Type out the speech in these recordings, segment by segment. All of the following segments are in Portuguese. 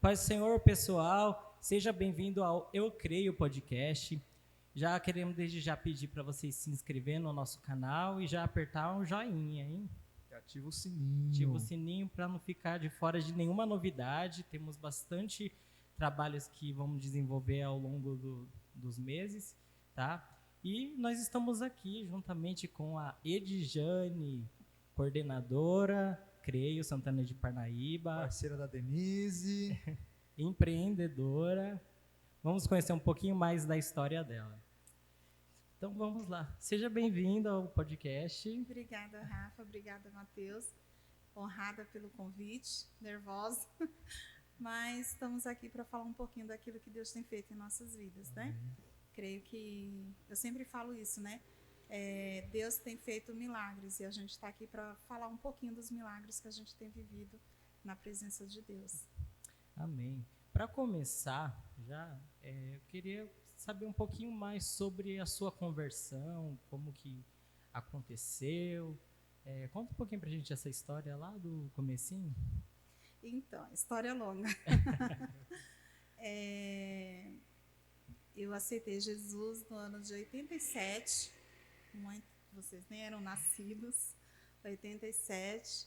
Paz do Senhor, pessoal. Seja bem-vindo ao Eu Creio Podcast. Já queremos desde já pedir para vocês se inscrever no nosso canal e já apertar um joinha, hein? Ativa o sininho. Ativa o sininho para não ficar de fora de nenhuma novidade. Temos bastante trabalhos que vamos desenvolver ao longo dos meses, tá? E nós estamos aqui juntamente com a Edjane, coordenadora, Creio, Santana de Parnaíba. Parceira da Denise. Empreendedora. Vamos conhecer um pouquinho mais da história dela. Então vamos lá. Seja bem-vinda ao podcast. Obrigada, Rafa. Obrigada, Matheus. Honrada pelo convite, nervosa. Mas estamos aqui para falar um pouquinho daquilo que Deus tem feito em nossas vidas, né? Creio que... Eu sempre falo isso, né? Deus tem feito milagres e a gente está aqui para falar um pouquinho dos milagres que a gente tem vivido na presença de Deus. Amém. Para começar, eu queria saber um pouquinho mais sobre a sua conversão, como que aconteceu. Conta um pouquinho para a gente essa história lá do comecinho. Então, história longa. Eu aceitei Jesus no ano de 87. Vocês nem eram nascidos. 87.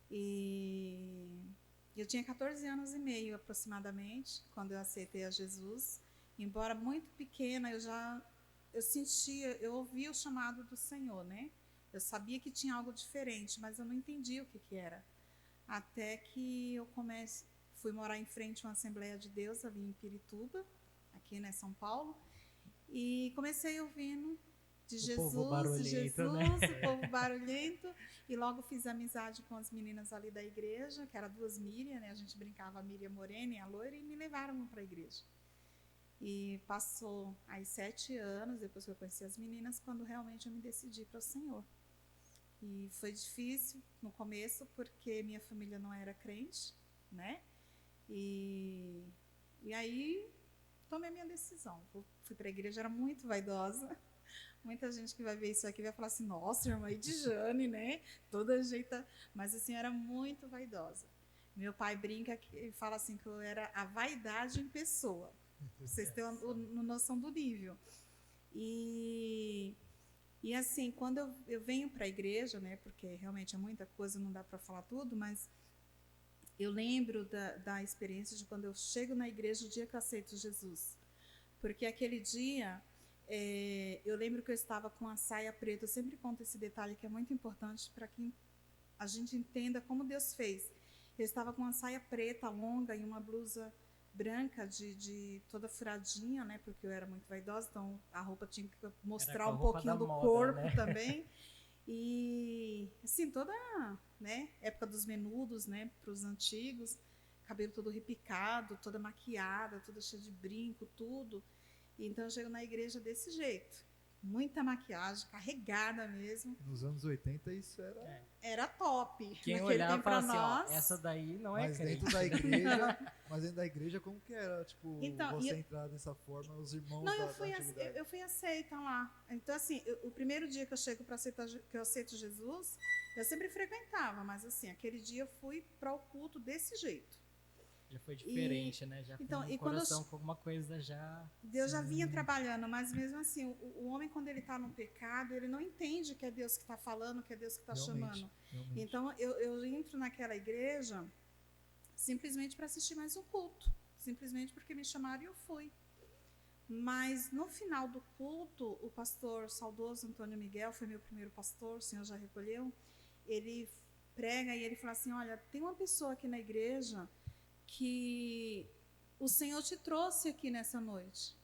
E eu tinha 14 anos e meio aproximadamente quando eu aceitei a Jesus. Embora muito pequena, eu ouvia o chamado do Senhor, né? Eu sabia que tinha algo diferente, mas eu não entendia o que era. Até que eu fui morar em frente a uma Assembleia de Deus ali em Pirituba, aqui em São Paulo, e comecei ouvindo de Jesus, povo barulhento, né? o povo barulhento, e logo fiz amizade com as meninas ali da igreja, que eram duas Miriam, né? A gente brincava, a Miriam Morena e a loira, e me levaram para a igreja. E passou aí 7 anos, depois que eu conheci as meninas, quando realmente eu me decidi para o Senhor. E foi difícil no começo, porque minha família não era crente, né? E aí tomei a minha decisão. Fui para a igreja, era muito vaidosa. Muita gente que vai ver isso aqui vai falar assim, nossa, irmã Edjane, né? Toda jeita. Mas assim, era muito vaidosa. Meu pai brinca e fala assim que eu era a vaidade em pessoa. Pra vocês terem uma noção do nível. E assim, quando eu venho para a igreja, né, porque realmente é muita coisa, não dá para falar tudo, mas eu lembro da experiência de quando eu chego na igreja, o dia que eu aceito Jesus. Porque aquele dia, eu lembro que eu estava com a saia preta. Eu sempre conto esse detalhe que é muito importante para que a gente entenda como Deus fez. Eu estava com uma saia preta longa e uma blusa branca de toda furadinha, né? Porque eu era muito vaidosa, então a roupa tinha que mostrar um pouquinho do moda, corpo, né? Também. E assim, toda, né, época dos menudos, né, para os antigos, cabelo todo repicado, toda maquiada, toda cheia de brinco, tudo. E então eu chego na igreja desse jeito. Muita maquiagem, carregada mesmo. Nos anos 80 isso era top. Quem olhava e falava assim, essa daí não é crente. Mas dentro da igreja, como que era? Tipo, então, você entrar dessa forma, os irmãos eu fui aceita lá. Então, assim, o primeiro dia que eu chego para aceitar, que eu aceito Jesus, eu sempre frequentava, mas assim, aquele dia eu fui para o culto desse jeito. Já foi diferente, né? Já então, com o coração com alguma coisa já... Deus já vinha trabalhando, mas mesmo assim, o homem, quando ele está no pecado, ele não entende que é Deus que está falando, que é Deus que está chamando. Realmente. Então, eu entro naquela igreja simplesmente para assistir mais um culto. Simplesmente porque me chamaram e eu fui. Mas, no final do culto, o pastor saudoso Antônio Miguel, foi meu primeiro pastor, o senhor já recolheu, ele prega e ele fala assim, olha, tem uma pessoa aqui na igreja que o Senhor te trouxe aqui nessa noite.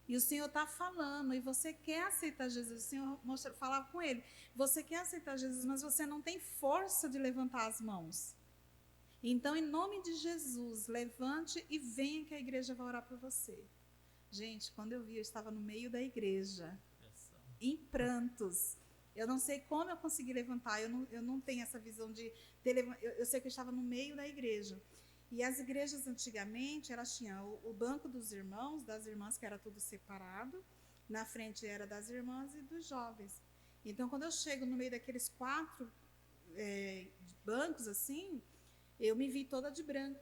E o Senhor está falando, e você quer aceitar Jesus. O Senhor falava com ele, você quer aceitar Jesus, mas você não tem força de levantar as mãos. Então, em nome de Jesus, levante e venha que a igreja vai orar por você. Gente, quando eu vi, eu estava no meio da igreja, em prantos. Eu não sei como eu consegui levantar, eu não tenho essa visão de ter levantado. Eu sei que eu estava no meio da igreja. E as igrejas antigamente, elas tinham o banco dos irmãos, das irmãs, que era tudo separado. Na frente era das irmãs e dos jovens. Então, quando eu chego no meio daqueles 4 bancos, assim, eu me vi toda de branco.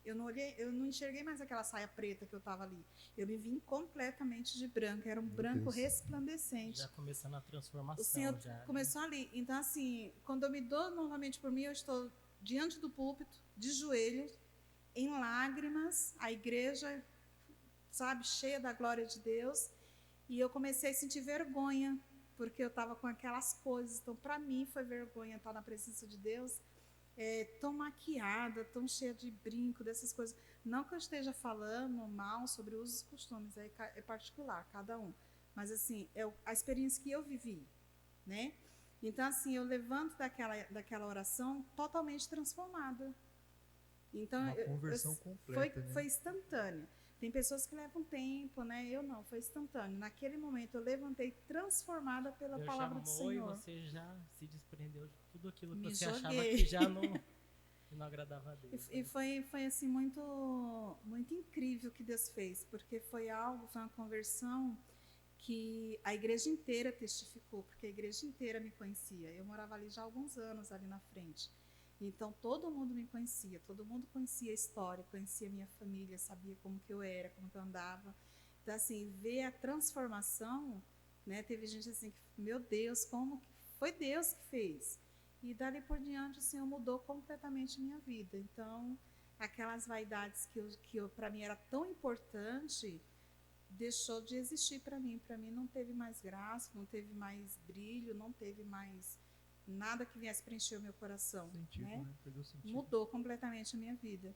eu não enxerguei mais aquela saia preta que eu estava ali. Eu me vi completamente de branco, era um branco resplandecente. Já começando a transformação. O Senhor já, começou ali. Então, assim, quando eu me dou novamente por mim, eu estou diante do púlpito, de joelhos, em lágrimas, a igreja, sabe, cheia da glória de Deus. E eu comecei a sentir vergonha, porque eu estava com aquelas coisas. Então, para mim, foi vergonha estar na presença de Deus, tão maquiada, tão cheia de brinco, dessas coisas. Não que eu esteja falando mal sobre usos e costumes, é particular, cada um. Mas, assim, é a experiência que eu vivi, né? Então, assim, eu levanto daquela oração totalmente transformada. Então, uma conversão completa, foi instantânea. Tem pessoas que levam tempo, né? Eu não, foi instantâneo. Naquele momento eu levantei transformada pela palavra do Senhor. E você já se desprendeu de tudo aquilo que você joguei. achava que já não agradava a Deus. E foi assim muito muito incrível o que Deus fez, porque foi uma conversão que a igreja inteira testificou, porque a igreja inteira me conhecia. Eu morava ali já há alguns anos ali na frente. Então, todo mundo me conhecia, todo mundo conhecia a história, conhecia a minha família, sabia como que eu era, como que eu andava. Então, assim, ver a transformação, né? Teve gente assim, meu Deus, como que foi Deus que fez? E dali por diante, o Senhor mudou completamente a minha vida. Então, aquelas vaidades que para mim era tão importante, deixou de existir para mim. Para mim não teve mais graça, não teve mais brilho, não teve mais nada que viesse preencher o meu coração. Sentido, né? Perdeu sentido. Mudou completamente a minha vida.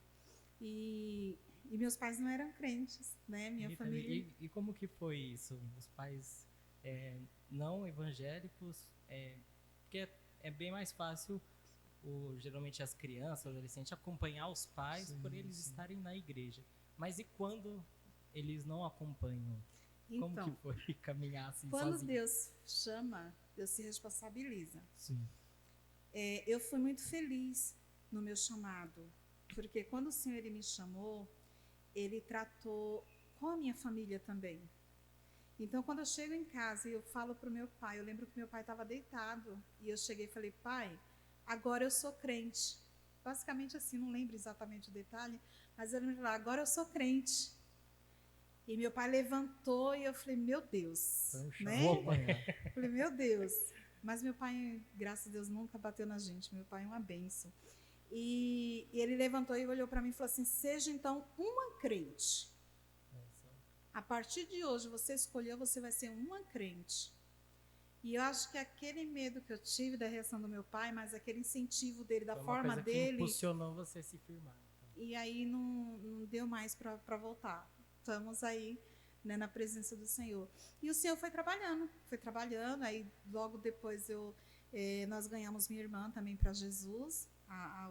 E meus pais não eram crentes, né? Minha família... E como que foi isso? Os pais não evangélicos, porque é bem mais fácil, geralmente as crianças, os adolescentes, acompanhar os pais por eles estarem na igreja. Mas e quando eles não acompanham? Então, como que foi caminhar assim quando sozinho? Deus chama, Deus se responsabiliza. Sim. Eu fui muito feliz no meu chamado, porque quando o Senhor ele me chamou, Ele tratou com a minha família também. Então, quando eu chego em casa e eu falo para o meu pai, eu lembro que meu pai estava deitado, e eu cheguei e falei, pai, agora eu sou crente. Basicamente assim, não lembro exatamente o detalhe, mas ele me falou, agora eu sou crente. E meu pai levantou e eu falei, meu Deus. Né? Vou apanhar. Falei, meu Deus. Mas meu pai, graças a Deus, nunca bateu na gente. Meu pai é uma bênção. E ele levantou e olhou para mim e falou assim, seja então uma crente. A partir de hoje, você escolheu, você vai ser uma crente. E eu acho que aquele medo que eu tive da reação do meu pai, mas aquele incentivo dele, da forma dele... que impulsionou você a se firmar. Então. E aí não deu mais para voltar. Estamos aí, né, na presença do Senhor. E o Senhor foi trabalhando. Aí logo depois nós ganhamos minha irmã também para Jesus.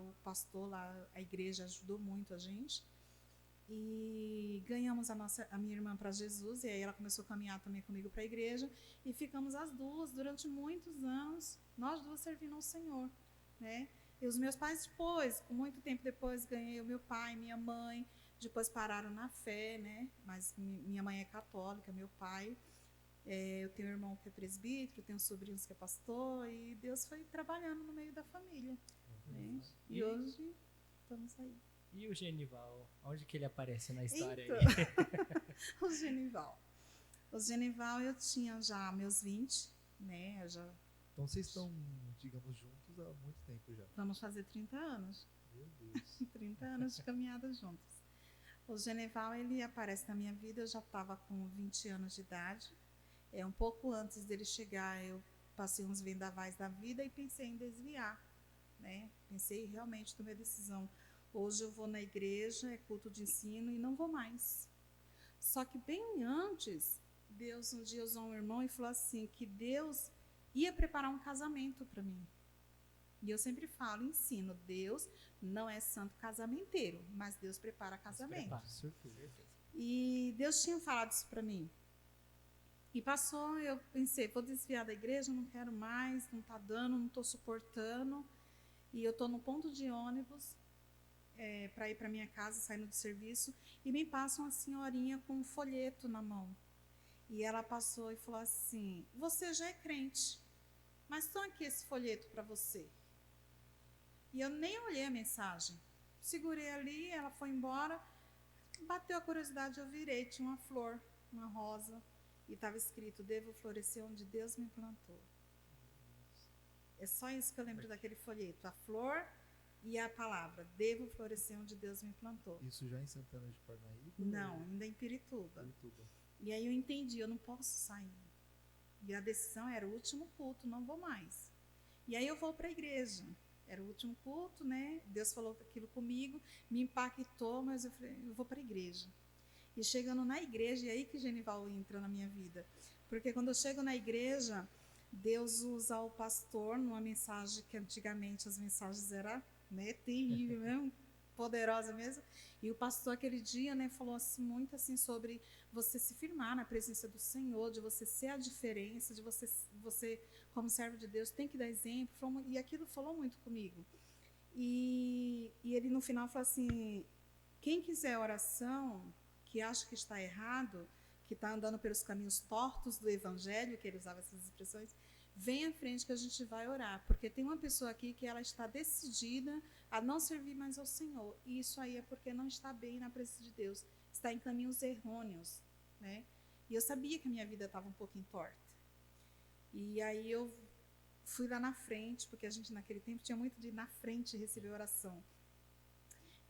O pastor lá, a igreja ajudou muito a gente. E ganhamos a minha irmã para Jesus, e aí ela começou a caminhar também comigo para a igreja, e ficamos as duas durante muitos anos, nós duas servindo ao Senhor, né? E os meus pais depois, muito tempo depois, ganhei o meu pai, minha mãe, depois pararam na fé, né? Mas minha mãe é católica, meu pai, eu tenho um irmão que é presbítero, tenho sobrinhos que é pastor, e Deus foi trabalhando no meio da família, né? E hoje estamos aí. E o Genival, onde que ele aparece na história então, aí? O Genival eu tinha já meus 20, né? Então vocês estão, digamos, juntos há muito tempo já. Vamos fazer 30 anos. Meu Deus. 30 anos de caminhada juntos. O Genival, ele aparece na minha vida, eu já estava com 20 anos de idade. Um pouco antes dele chegar, eu passei uns vendavais da vida e pensei em desviar, né? Pensei realmente, tomei a decisão. Hoje eu vou na igreja, é culto de ensino e não vou mais. Só que bem antes, Deus um dia usou um irmão e falou assim, que Deus ia preparar um casamento para mim. E eu sempre falo, ensino, Deus não é santo casamenteiro, mas Deus prepara casamento. E Deus tinha falado isso para mim. E passou, eu pensei, vou desviar da igreja, não quero mais, não está dando, não estou suportando. E eu estou no ponto de ônibus, para ir para minha casa, saindo do serviço, e me passa uma senhorinha com um folheto na mão. E ela passou e falou assim, você já é crente, mas estou aqui esse folheto para você. E eu nem olhei a mensagem. segurei ali, ela foi embora. Bateu a curiosidade, eu virei, tinha uma flor, uma rosa, e estava escrito: devo florescer onde Deus me plantou. É só isso que eu lembro daquele folheto, a flor e a palavra: devo florescer onde Deus me plantou. Isso já em Santana de Parnaíba? Não, ainda em Pirituba. E aí eu entendi, eu não posso sair. E a decisão era: o último culto, não vou mais. E aí eu vou para a igreja. Era o último culto, né? Deus falou aquilo comigo, me impactou, mas eu falei: eu vou para a igreja. E chegando na igreja, e aí que Genival entra na minha vida. Porque quando eu chego na igreja, Deus usa o pastor numa mensagem que antigamente as mensagens eram, né, terrível mesmo, poderosa mesmo. E o pastor aquele dia, né, falou assim, muito assim sobre você se firmar na presença do Senhor, de você ser a diferença, de você como servo de Deus tem que dar exemplo. E aquilo falou muito comigo. E ele no final falou assim: quem quiser oração, que acha que está errado, que está andando pelos caminhos tortos do evangelho, que ele usava essas expressões, vem à frente que a gente vai orar, porque tem uma pessoa aqui que ela está decidida a não servir mais ao Senhor, e isso aí é porque não está bem na presença de Deus, está em caminhos errôneos, né? E eu sabia que a minha vida estava um pouquinho torta. E aí eu fui lá na frente, porque a gente naquele tempo tinha muito de ir na frente receber oração.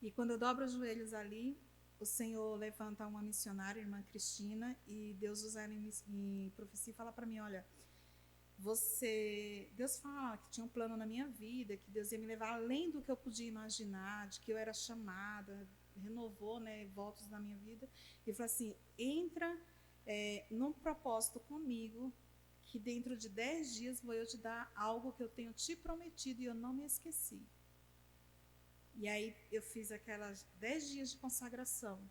E quando eu dobro os joelhos ali, o Senhor levanta uma missionária, a irmã Cristina, e Deus usa ela em profecia e fala para mim: olha, Deus fala que tinha um plano na minha vida, que Deus ia me levar além do que eu podia imaginar, de que eu era chamada, renovou, né, votos na minha vida. E falou assim: entra num propósito comigo, que dentro de 10 dias vou eu te dar algo que eu tenho te prometido e eu não me esqueci. E aí eu fiz aquelas 10 dias de consagração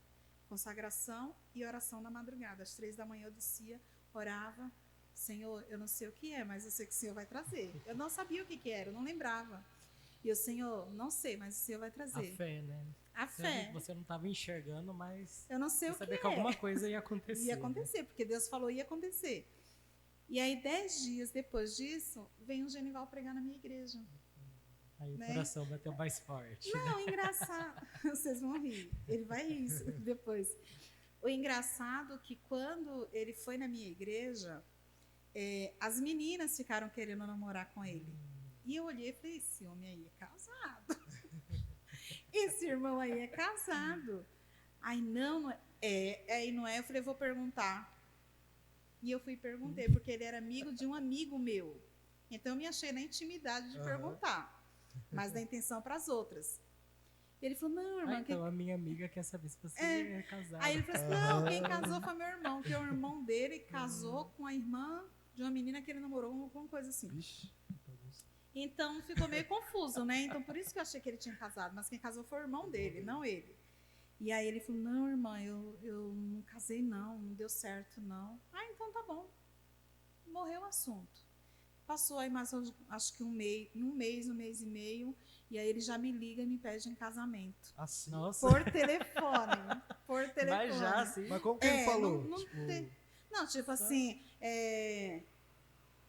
e oração na madrugada. Às 3 da manhã eu descia, orava: Senhor, eu não sei o que é, mas eu sei que o Senhor vai trazer. Eu não sabia o que era, eu não lembrava. E o Senhor, não sei, mas o Senhor vai trazer. A fé, né? A fé. Você não estava enxergando, mas eu não sei o que sabia que alguma coisa ia acontecer. Ia acontecer, né? Porque Deus falou ia acontecer. E aí 10 dias depois disso, vem o Genival pregar na minha igreja. Aí o coração bateu mais forte. Não, engraçado. Vocês vão rir. Ele vai rir isso depois. O engraçado é que quando ele foi na minha igreja, as meninas ficaram querendo namorar com ele. E eu olhei e falei: esse homem aí é casado. Esse irmão aí é casado. Aí não é. Aí não é. Eu falei: vou perguntar. E eu fui e perguntei, porque ele era amigo de um amigo meu. Então eu me achei na intimidade de perguntar, mas da intenção para as outras. Ele falou: não, irmã. Então a minha amiga quer saber se você é casado. Aí ele falou assim: não, quem casou foi meu irmão, que o irmão dele casou com a irmã de uma menina que ele namorou, alguma coisa assim. Vixe. Então ficou meio confuso, né? Então por isso que eu achei que ele tinha casado, mas quem casou foi o irmão dele, não ele. E aí ele falou: não, irmã, eu não casei não deu certo não. Ah, então tá bom. Morreu o assunto. Passou aí mais, acho que um mês e meio, e aí ele já me liga e me pede em casamento. Assim? Nossa. Por telefone. Mas já, assim. Mas como que ele falou? Não, tipo assim,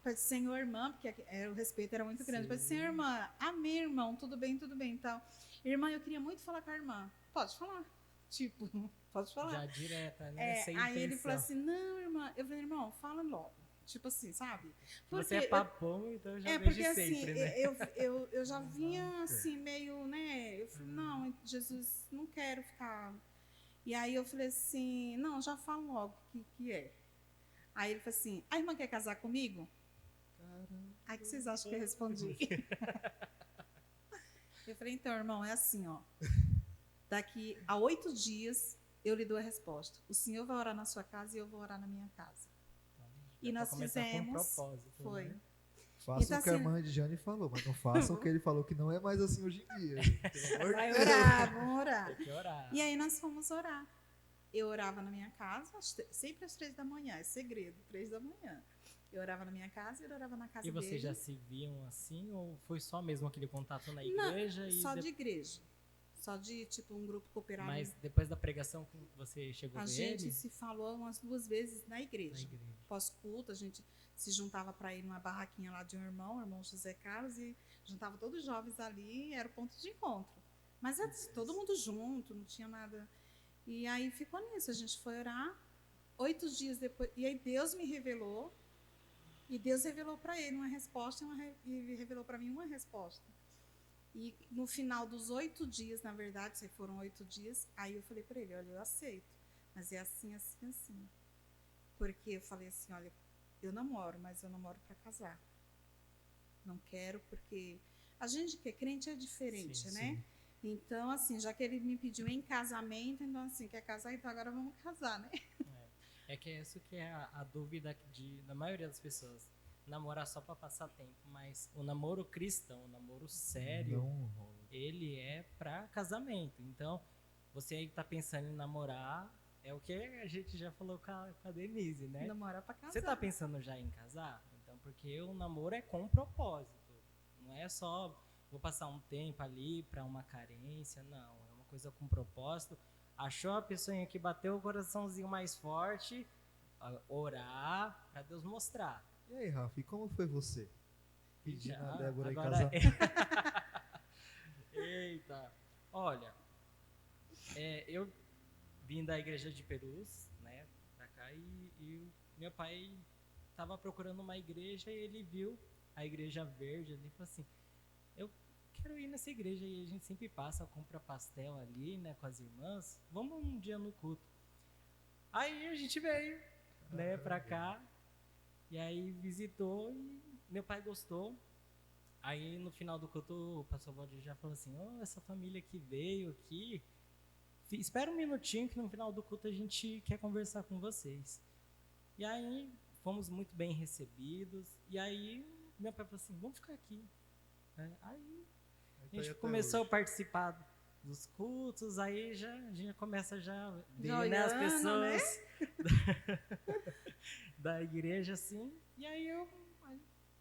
pede: Senhor, irmã, porque o respeito era muito grande. Pede: Senhor, irmã, amém, irmão, tudo bem, então. Irmã, eu queria muito falar com a irmã. Pode falar. Tipo, pode falar. Já direta, né? Sem aí intenção. ele falou assim: não, irmã. Eu falei: irmão, fala logo. Tipo assim, sabe? Porque você é papão, então eu já vejo porque, sempre, assim, né? eu já vinha assim, meio, né? Eu falei: não, Jesus, não quero ficar. E aí eu falei assim: não, já falo logo o que é. Aí ele falou assim: a irmã quer casar comigo? Caramba. Aí que vocês acham que eu respondi? Eu falei: então, irmão, é assim, ó. Daqui a 8 dias eu lhe dou a resposta. O senhor vai orar na sua casa e eu vou orar na minha casa. E nós fizemos. Foi. Né? Faça então, o que a irmã de Jane falou, mas não façam o que ele falou, que não é mais assim hoje em dia. Vai orar, vamos orar. Tem que orar. E aí nós fomos orar. Eu orava na minha casa, sempre às 3 da manhã, é segredo, 3 da manhã. Eu orava na minha casa e ele orava na casa dele. E vocês já se viam assim, ou foi só mesmo aquele contato na igreja? Não, só de igreja. Só de, tipo, um grupo cooperado. Mas depois da pregação que você chegou a ver ele? A gente se falou umas 2 vezes na igreja. Pós-culto, a gente se juntava para ir numa barraquinha lá de um irmão, o irmão José Carlos, e juntava todos os jovens ali, era o ponto de encontro. Mas todo mundo junto, não tinha nada. E aí ficou nisso, a gente foi orar. 8 dias depois, e aí Deus me revelou, e Deus revelou para ele uma resposta, e revelou para mim uma resposta. E no final dos 8 dias, na verdade, se foram 8 dias, aí eu falei para ele, olha, eu aceito, mas é assim, assim, assim. Porque eu falei assim, olha, eu namoro, mas eu namoro para casar. Não quero, porque a gente que é crente é diferente, sim, né? Sim. Então, assim, já que ele me pediu em casamento, então, assim, quer casar, então agora vamos casar, né? É que é isso que é a dúvida da maioria das pessoas. Namorar só para passar tempo, mas o namoro cristão, o namoro sério, ele é para casamento. Então, você aí que tá pensando em namorar, é o que a gente já falou com a Denise, né? Namorar para casar. Você tá pensando já em casar? Então, porque o namoro é com propósito. Não é só vou passar um tempo ali para uma carência, não. É uma coisa com propósito. Achou a pessoa que bateu o coraçãozinho mais forte, orar para Deus mostrar. E aí, Rafa, e como foi você? Pedindo a Débora em agora... casamento. Eita, olha, eu vim da igreja de Perus, né, pra cá, e meu pai estava procurando uma igreja e ele viu a igreja verde, ele falou assim, eu quero ir nessa igreja e a gente sempre passa, compra pastel ali, né, com as irmãs, vamos um dia no culto. Aí a gente veio, né, pra cá, e aí visitou e meu pai gostou. Aí no final do culto o pastor Valdir já falou assim, essa família que veio aqui, espera um minutinho que no final do culto a gente quer conversar com vocês. E aí fomos muito bem recebidos, e aí meu pai falou assim, vamos ficar aqui. Aí a gente começou a participar dos cultos, aí a gente começa já a ver, né, as pessoas, né? da igreja, assim, e aí eu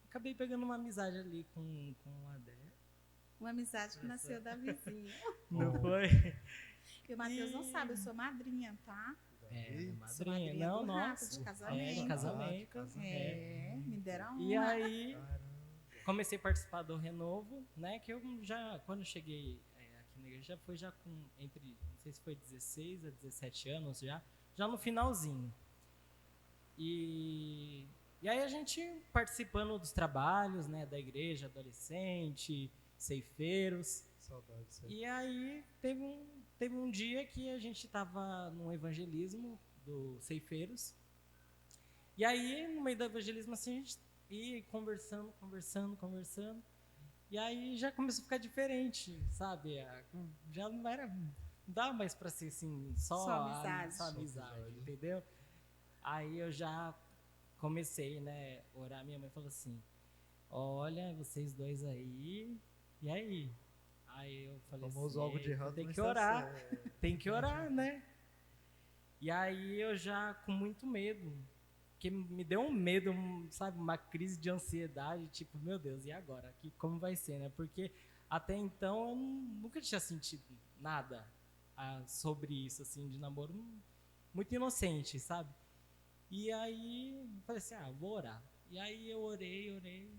acabei pegando uma amizade ali com a Dé. Uma amizade que nasceu da vizinha. Não foi? E o Matheus não sabe, eu sou madrinha, tá? Madrinha. Não, nossa. De casamento. De casamento. Me deram uma. E aí, comecei a participar do Renovo, né, que eu já, quando eu cheguei aqui na igreja, foi já com, não sei se foi 16 a 17 anos já no finalzinho. E aí a gente participando dos trabalhos, né, da igreja, adolescente, ceifeiros. Saudades. E aí teve um dia que a gente estava no evangelismo do ceifeiros. E aí, no meio do evangelismo, assim, a gente ia conversando. E aí já começou a ficar diferente, sabe? Já não dá mais para ser assim, só amizade, entendeu? Aí eu já comecei, né, a orar. Minha mãe falou assim, olha, vocês dois aí, e aí? Aí eu falei famoso algo de errado, tem que orar, tem que orar, né? E aí eu já com muito medo, porque me deu um medo, sabe, uma crise de ansiedade, tipo, meu Deus, e agora? Como vai ser, né? Porque até então eu nunca tinha sentido nada sobre isso, assim, de namoro, muito inocente, sabe? E aí, falei assim, vou orar. E aí eu orei,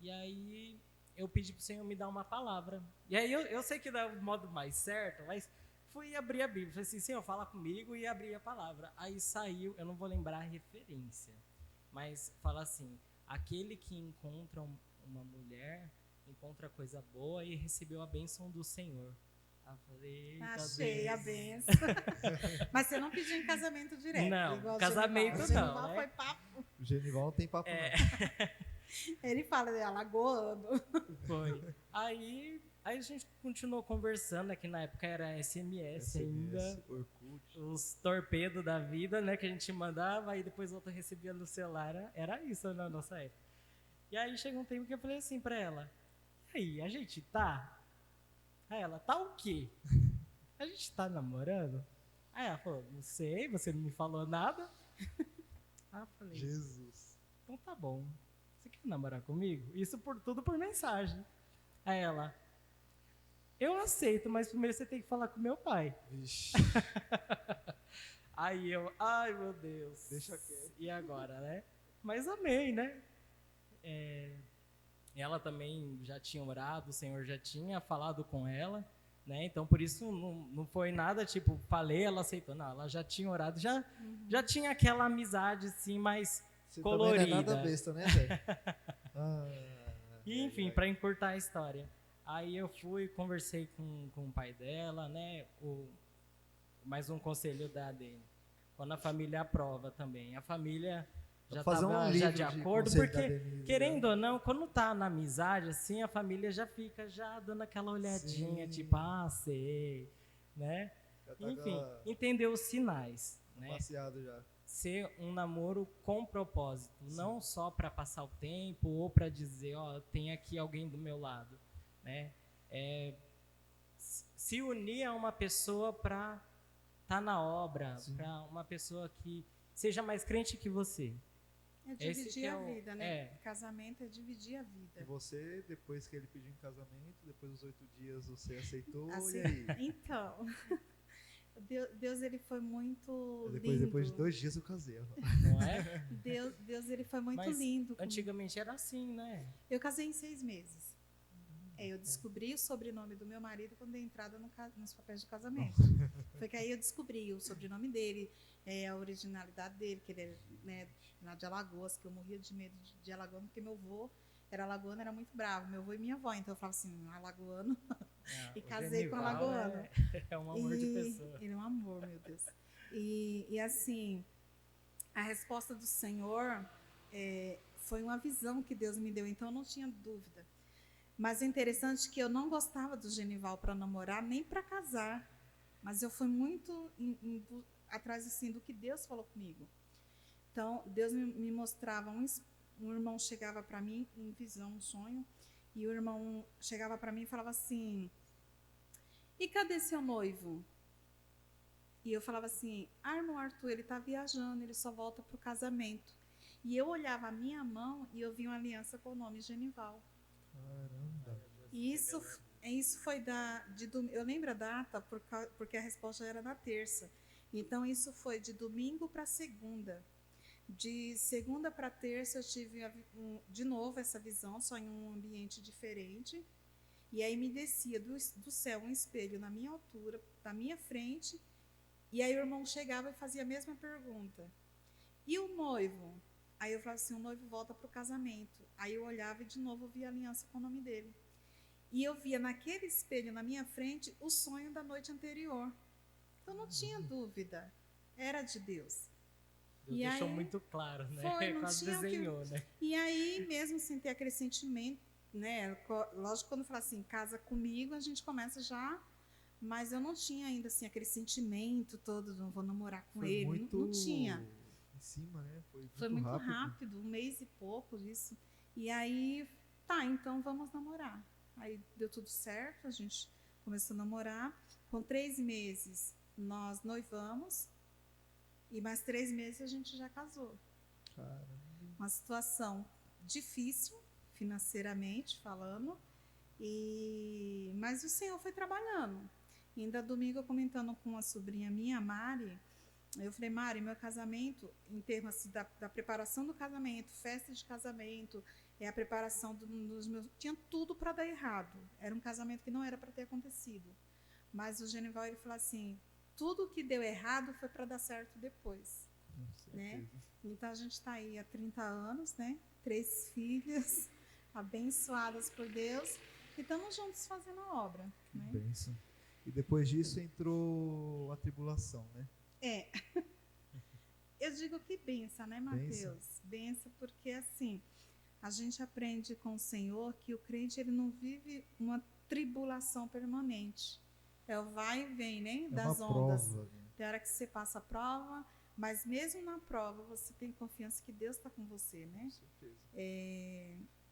e aí eu pedi pro Senhor me dar uma palavra. E aí eu sei que não é o modo mais certo, mas fui abrir a Bíblia. Falei assim, Senhor, fala comigo, e abri a palavra. Aí saiu, eu não vou lembrar a referência, mas fala assim, aquele que encontra uma mulher, encontra coisa boa e recebeu a bênção do Senhor. Falei, achei a benção. Mas você não pediu em casamento direto. Não, casamento não. Genival, né? Foi papo. O Genival não tem papo não. Ele fala de alagoano. Foi. Aí a gente continuou conversando, que na época era SMS ainda. Orkut. Os torpedos da vida, né, que a gente mandava, aí depois o outro recebia no celular. Era isso na nossa época. E aí chegou um tempo que eu falei assim pra ela, e aí, a gente tá? Aí ela, tá o quê? A gente tá namorando? Aí ela falou, não sei, você não me falou nada. Aí eu falei, Jesus. Então tá bom. Você quer namorar comigo? Isso tudo por mensagem. Aí ela, eu aceito, mas primeiro você tem que falar com meu pai. Vixe. Aí eu, ai meu Deus. Deixa quieto. E agora, né? Mas amei, né? Ela também já tinha orado, o Senhor já tinha falado com ela, né? Então, por isso, não foi nada, tipo, falei, ela aceitou. Não, ela já tinha orado, já tinha aquela amizade, assim, mais Você colorida. também não é nada besta, né, velho? E, enfim, para encurtar a história. Aí eu fui, conversei com o pai dela, né? Mais um conselho da ADN. Quando a família aprova também. A família já estava já de acordo, porque, Denise, querendo ou não, quando tá na amizade, assim, a família já fica já dando aquela olhadinha, tipo, sei, né? Tá enfim, entender os sinais, né? Passeado já. Ser um namoro com propósito, não só para passar o tempo ou para dizer, tem aqui alguém do meu lado, né? Se unir a uma pessoa para estar na obra, para uma pessoa que seja mais crente que você. É dividir a vida, né? Casamento é dividir a vida. E você, depois que ele pediu em casamento, depois dos 8 dias você aceitou, e aí? Então, Deus ele foi muito lindo. Depois de 2 dias eu casei. Não é? Deus ele foi muito lindo. Antigamente era assim, né? Eu casei em 6 meses. Eu descobri o sobrenome do meu marido quando dei entrada nos papéis de casamento. Foi que aí eu descobri o sobrenome dele, a originalidade dele, que ele é, né, lá de Alagoas, que eu morria de medo de Alagoano, porque meu avô era alagoano, era muito bravo, meu avô e minha avó, então eu falava assim, alagoano, e casei com alagoano. É um amor de pessoa. Ele é um amor, meu Deus. E assim, a resposta do Senhor foi uma visão que Deus me deu, então eu não tinha dúvida. Mas é interessante que eu não gostava do Genival para namorar, nem para casar. Mas eu fui muito atrás assim, do que Deus falou comigo. Então, Deus me mostrava, um irmão chegava para mim em visão, um sonho, e o irmão chegava para mim e falava assim, e cadê seu noivo? E eu falava assim, irmão Arthur, ele está viajando, ele só volta para o casamento. E eu olhava a minha mão e eu vi uma aliança com o nome Genival. Caramba. E isso foi eu lembro a data porque a resposta era na terça. Então isso foi de domingo para segunda. De segunda para terça eu tive de novo essa visão, só em um ambiente diferente. E aí me descia do céu um espelho na minha altura, na minha frente. E aí o irmão chegava e fazia a mesma pergunta. E o noivo? Aí eu falava assim, o noivo volta para o casamento. Aí eu olhava e de novo eu via a aliança com o nome dele. E eu via naquele espelho na minha frente o sonho da noite anterior. Então não tinha dúvida, era de Deus. Deus deixou muito claro, né? Quase desenhou, né? E aí, mesmo sem ter aquele sentimento, né? Lógico, quando fala assim, casa comigo, a gente começa já... Mas eu não tinha ainda assim, aquele sentimento todo, não vou namorar com ele. Não tinha. Em cima, né? Foi muito rápido, 1 mês e pouco disso. E aí, então vamos namorar. Aí deu tudo certo, a gente começou a namorar. Com 3 meses, nós noivamos. E mais 3 meses a gente já casou. Caramba. Uma situação difícil, financeiramente falando. Mas o Senhor foi trabalhando. Ainda domingo, eu comentando com uma sobrinha minha, Mari, eu falei, Mari, meu casamento, em termos assim, da preparação do casamento, festa de casamento, a preparação dos meus... Tinha tudo para dar errado. Era um casamento que não era para ter acontecido. Mas o Genival, ele falou assim, tudo que deu errado foi para dar certo depois. Né? Então, a gente está aí há 30 anos, né? 3 filhas, abençoadas por Deus, e estamos juntos fazendo a obra. Né? Bênção. E depois disso entrou a tribulação, né? Eu digo que benção, né, Mateus? Benção porque, assim, a gente aprende com o Senhor que o crente ele não vive uma tribulação permanente. É o vai e vem, né, das ondas. Prova, né? Tem hora que você passa a prova, mas mesmo na prova você tem confiança que Deus está com você, né? Com certeza.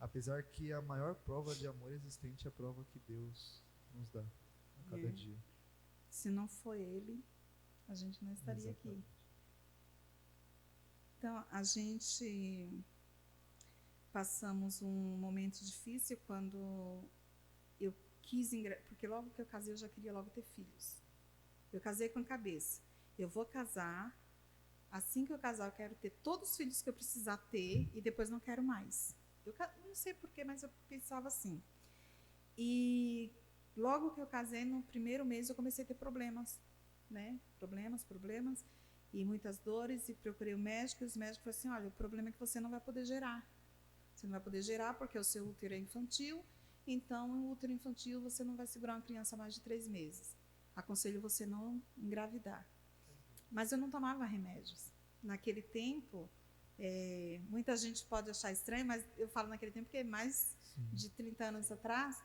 Apesar que a maior prova de amor existente é a prova que Deus nos dá a cada dia. Se não for Ele, a gente não estaria aqui. Então, a gente passamos um momento difícil quando eu quis porque logo que eu casei eu já queria logo ter filhos. Eu casei com a cabeça. Eu vou casar, assim que eu casar eu quero ter todos os filhos que eu precisar ter e depois não quero mais. Eu não sei porquê, mas eu pensava assim. E logo que eu casei, no primeiro mês eu comecei a ter problemas, né? Problemas, e muitas dores, e procurei o médico, e os médicos falaram assim, olha, o problema é que você não vai poder gerar. Você não vai poder gerar porque o seu útero é infantil, então o útero infantil você não vai segurar uma criança mais de 3 meses. Aconselho você não engravidar. Mas eu não tomava remédios. Naquele tempo, muita gente pode achar estranho, mas eu falo naquele tempo porque é mais de 30 anos atrás,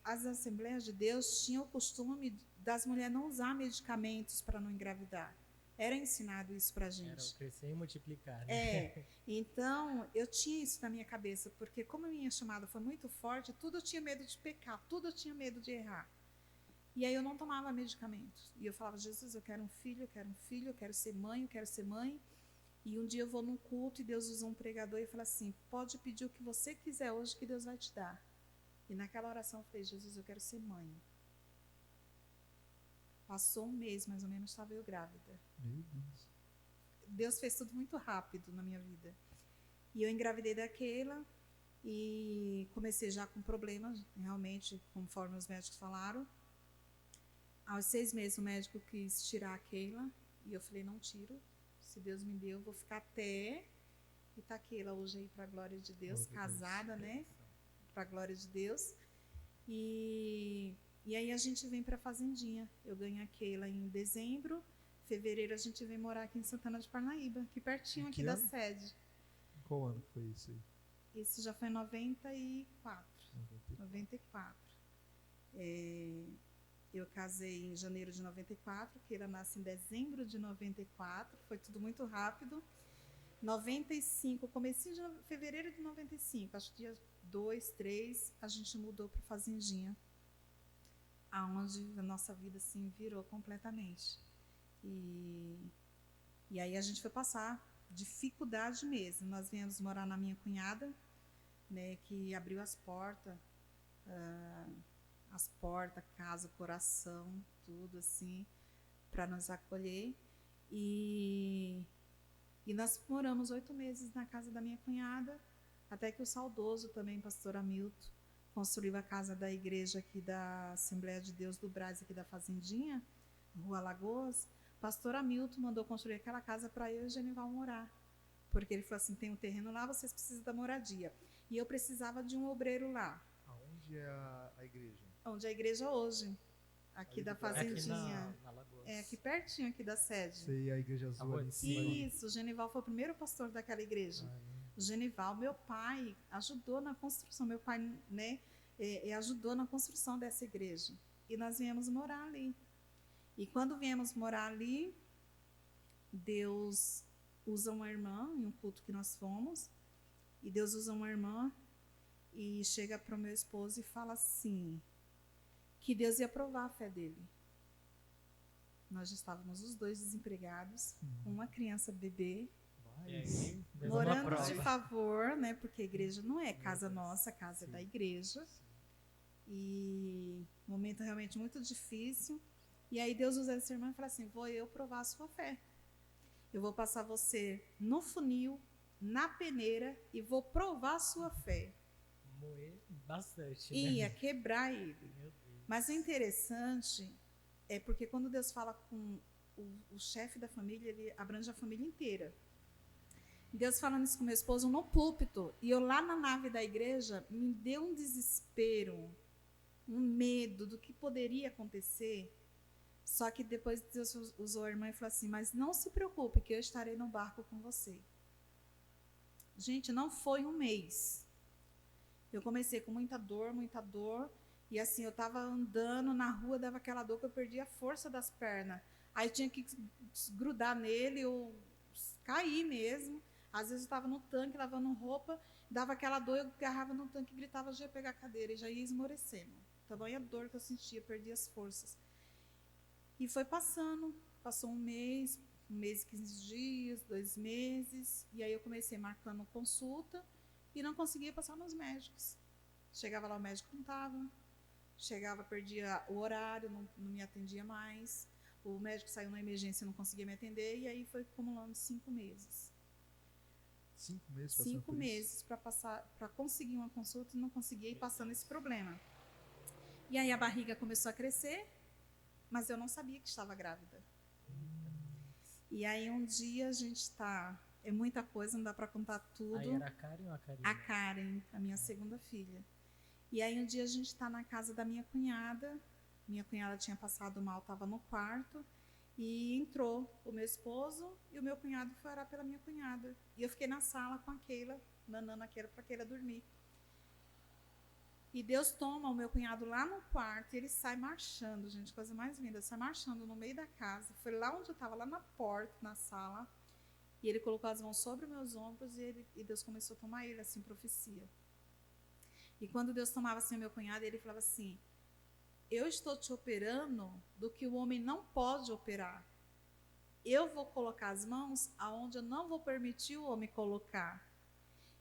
as Assembleias de Deus tinham o costume das mulheres não usar medicamentos para não engravidar. Era ensinado isso para a gente. Era o crescer e multiplicar, né? Então, eu tinha isso na minha cabeça, porque como a minha chamada foi muito forte, tudo eu tinha medo de pecar, tudo eu tinha medo de errar. E aí eu não tomava medicamentos. E eu falava, Jesus, eu quero um filho, eu quero ser mãe. E um dia eu vou num culto e Deus usou um pregador e fala assim, pode pedir o que você quiser hoje que Deus vai te dar. E naquela oração eu falei, Jesus, eu quero ser mãe. Passou um mês, mais ou menos, estava eu grávida. Meu Deus. Deus fez tudo muito rápido na minha vida. E eu engravidei da Keila e comecei já com problemas, realmente, conforme os médicos falaram. Aos 6 meses, o médico quis tirar a Keila e eu falei, não tiro. Se Deus me deu, eu vou ficar até... E tá a Keila hoje aí, para a glória de Deus, casada, né? Para a glória de Deus. E aí a gente vem para a Fazendinha. Eu ganho a Keila em dezembro. Fevereiro a gente vem morar aqui em Santana de Parnaíba, aqui pertinho aqui da sede. Qual ano foi isso aí? Isso já foi em 94. 94. Eu casei em janeiro de 94, Keila nasce em dezembro de 94, foi tudo muito rápido. 95, comecinho de fevereiro de 95, acho que dia 2, 3, a gente mudou para Fazendinha, aonde a nossa vida assim virou completamente. E aí a gente foi passar dificuldade mesmo. Nós viemos morar na minha cunhada, né, que abriu as portas, casa, coração, tudo assim, para nos acolher. E nós moramos 8 meses na casa da minha cunhada, até que o saudoso também, pastor Hamilton, construiu a casa da igreja aqui da Assembleia de Deus do Brás, aqui da Fazendinha, Rua Lagoas. Pastor Hamilton mandou construir aquela casa para eu e o Genival morar, porque ele falou assim, tem um terreno lá, vocês precisam da moradia. E eu precisava de um obreiro lá. Aonde é a igreja? Onde é a igreja hoje, aqui da Fazendinha. Aqui na Lagoas. Aqui pertinho aqui da sede. Sei, a igreja azul ali em cima. Isso, o Genival foi o primeiro pastor daquela igreja. O Genival, meu pai, ajudou na construção. Meu pai, né, ajudou na construção dessa igreja. E nós viemos morar ali. E quando viemos morar ali, Deus usa uma irmã, em um culto que nós fomos, e Deus usa uma irmã e chega para o meu esposo e fala assim, que Deus ia provar a fé dele. Nós já estávamos os dois desempregados, com uma criança bebê, morando de favor, né, porque a igreja não é casa nossa, a casa é da igreja. E um momento realmente muito difícil. E aí Deus usa essa irmã e fala assim, vou eu provar a sua fé. Eu vou passar você no funil, na peneira, e vou provar a sua fé. Moer bastante, Ia né? quebrar ele. Mas o interessante é porque quando Deus fala com o chefe da família, ele abrange a família inteira. Deus falando isso com meu esposo no púlpito, e eu lá na nave da igreja, me deu um desespero, um medo do que poderia acontecer. Só que depois Deus usou a irmã e falou assim, mas não se preocupe que eu estarei no barco com você. Gente, não foi um mês. Eu comecei com muita dor, e assim, eu estava andando na rua, dava aquela dor que eu perdia a força das pernas. Aí tinha que grudar nele, ou cair mesmo. Às vezes eu estava no tanque, lavando roupa, dava aquela dor, eu agarrava no tanque e gritava, já ia pegar a cadeira, e já ia esmorecendo. Tamanha dor que eu sentia, perdia as forças. E foi passou um mês e 15 dias, 2 meses, e aí eu comecei marcando consulta e não conseguia passar nos médicos. Chegava lá, o médico não estava, perdia o horário, não me atendia mais, o médico saiu na emergência e não conseguia me atender, e aí foi acumulando 5 meses. 5 meses? 5 meses para conseguir uma consulta e não conseguia ir passando esse problema. E aí a barriga começou a crescer, mas eu não sabia que estava grávida. E aí um dia a gente está... É muita coisa, não dá para contar tudo. Aí era a Karen ou a Karina? A Karen, a minha segunda filha. E aí um dia a gente está na casa da minha cunhada. Minha cunhada tinha passado mal, estava no quarto. E entrou o meu esposo e o meu cunhado foi orar pela minha cunhada. E eu fiquei na sala com a Keila, nanando a Keila para a Keila dormir. E Deus toma o meu cunhado lá no quarto e ele sai marchando, gente, coisa mais linda. Sai marchando no meio da casa. Foi lá onde eu estava, lá na porta, na sala. E ele colocou as mãos sobre os meus ombros e Deus começou a tomar ele, assim, profecia. E quando Deus tomava assim o meu cunhado, ele falava assim: eu estou te operando do que o homem não pode operar. Eu vou colocar as mãos aonde eu não vou permitir o homem colocar.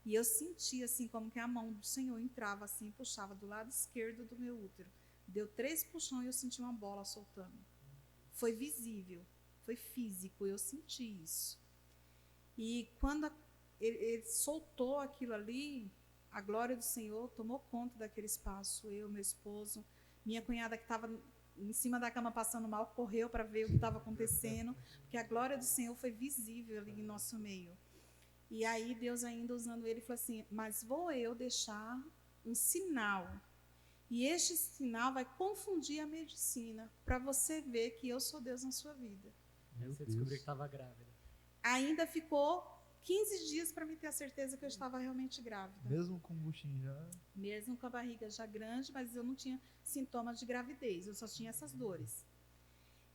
E eu sentia assim como que a mão do Senhor entrava assim, puxava do lado esquerdo do meu útero. Deu 3 puxões e eu senti uma bola soltando. Foi visível, foi físico, eu senti isso. E quando ele soltou aquilo ali, a glória do Senhor tomou conta daquele espaço. Eu, meu esposo, minha cunhada que estava em cima da cama passando mal, correu para ver o que estava acontecendo, porque a glória do Senhor foi visível ali em nosso meio. E aí Deus ainda usando ele falou assim: mas vou eu deixar um sinal. E este sinal vai confundir a medicina, para você ver que eu sou Deus na sua vida. Aí você descobriu que estava grávida. Ainda ficou 15 dias para me ter a certeza que eu estava realmente grávida. Mesmo com o buchinho já? Mesmo com a barriga já grande, mas eu não tinha sintomas de gravidez, eu só tinha essas dores.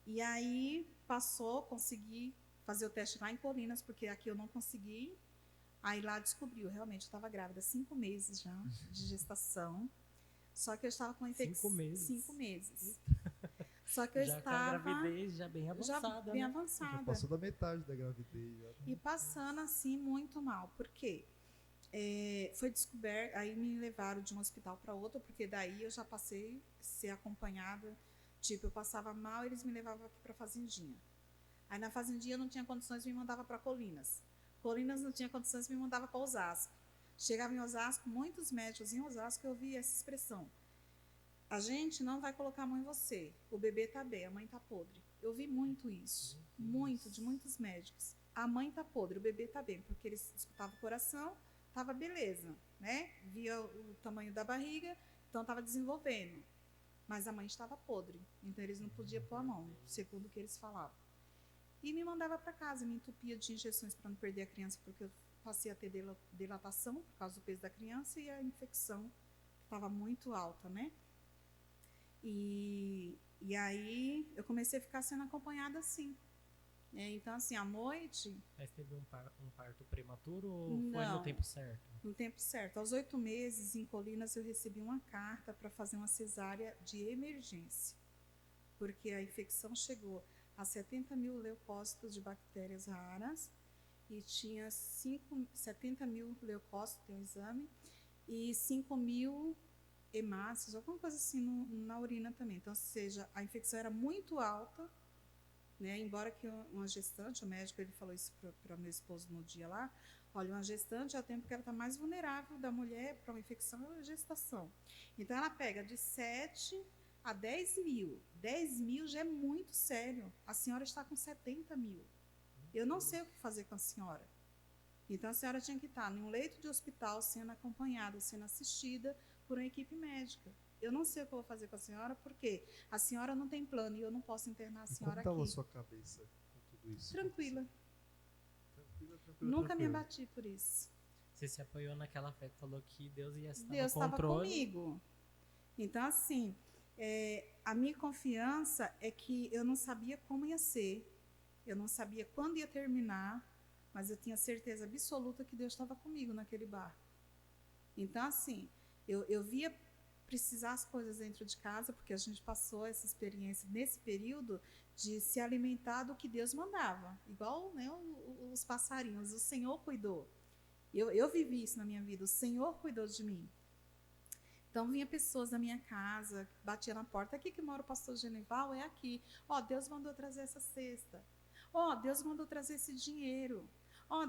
E aí passou, consegui fazer o teste lá em Colinas, porque aqui eu não consegui. Aí lá descobriu, realmente eu estava grávida, 5 meses já de gestação. Só que eu estava com infecção. 5 meses? 5 meses. Só que eu já estava... com a gravidez já bem avançada, já bem né? avançada. Já passou da metade da gravidez. Já. E passando assim muito mal. Por quê? Foi descoberto, aí me levaram de um hospital para outro, porque daí eu já passei a ser acompanhada. Tipo, eu passava mal, eles me levavam aqui para a fazendinha. Aí na fazendinha eu não tinha condições, me mandava para Colinas. Colinas não tinha condições, me mandava para Osasco. Chegava em Osasco, muitos médicos em Osasco, eu ouvia essa expressão: a gente não vai colocar a mão em você, o bebê está bem, a mãe está podre. Eu vi muito isso, muito, de muitos médicos. A mãe está podre, o bebê está bem, porque eles escutavam o coração, estava beleza, né? Via o tamanho da barriga, então estava desenvolvendo. Mas a mãe estava podre, então eles não podiam pôr a mão, segundo o que eles falavam. E me mandava para casa, me entupia de injeções para não perder a criança, porque eu passei a ter dilatação por causa do peso da criança e a infecção estava muito alta, né? E aí eu comecei a ficar sendo acompanhada assim. Então, assim, à noite... Mas teve um parto prematuro ou não, foi no tempo certo? No tempo certo. Aos 8 meses, em Colinas, eu recebi uma carta para fazer uma cesárea de emergência, porque a infecção chegou a 70 mil leucócitos de bactérias raras e tinha 70 mil leucócitos, tem um exame, e 5 mil hemácias, alguma coisa assim na urina também. Então, ou seja, a infecção era muito alta, né? Embora que uma gestante, o médico ele falou isso para meu esposo no dia lá: olha, uma gestante é o tempo que ela está mais vulnerável da mulher para uma infecção, é a gestação. Então, ela pega de 7 a 10 mil. 10 mil já é muito sério. A senhora está com 70 mil. Eu não sei o que fazer com a senhora. Então, a senhora tinha que estar em um leito de hospital, sendo acompanhada, sendo assistida por uma equipe médica. Eu não sei o que eu vou fazer com a senhora, porque a senhora não tem plano e eu não posso internar a senhora aqui. Como estava a sua cabeça com tudo isso? Tranquila. Tranquila. Nunca me abati por isso. Você se apoiou naquela fé que falou que Deus ia estar Deus no controle. estava comigo. Então, assim, a minha confiança é que eu não sabia como ia ser, eu não sabia quando ia terminar, mas eu tinha certeza absoluta que Deus estava comigo naquele barco. Então, assim, eu via precisar as coisas dentro de casa, porque a gente passou essa experiência nesse período de se alimentar do que Deus mandava, igual, né, os passarinhos. O Senhor cuidou. Eu vivi isso na minha vida, o Senhor cuidou de mim. Então, vinha pessoas da minha casa, batia na porta: aqui que mora o pastor Genival, é aqui. Deus mandou trazer essa cesta. Deus mandou trazer esse dinheiro.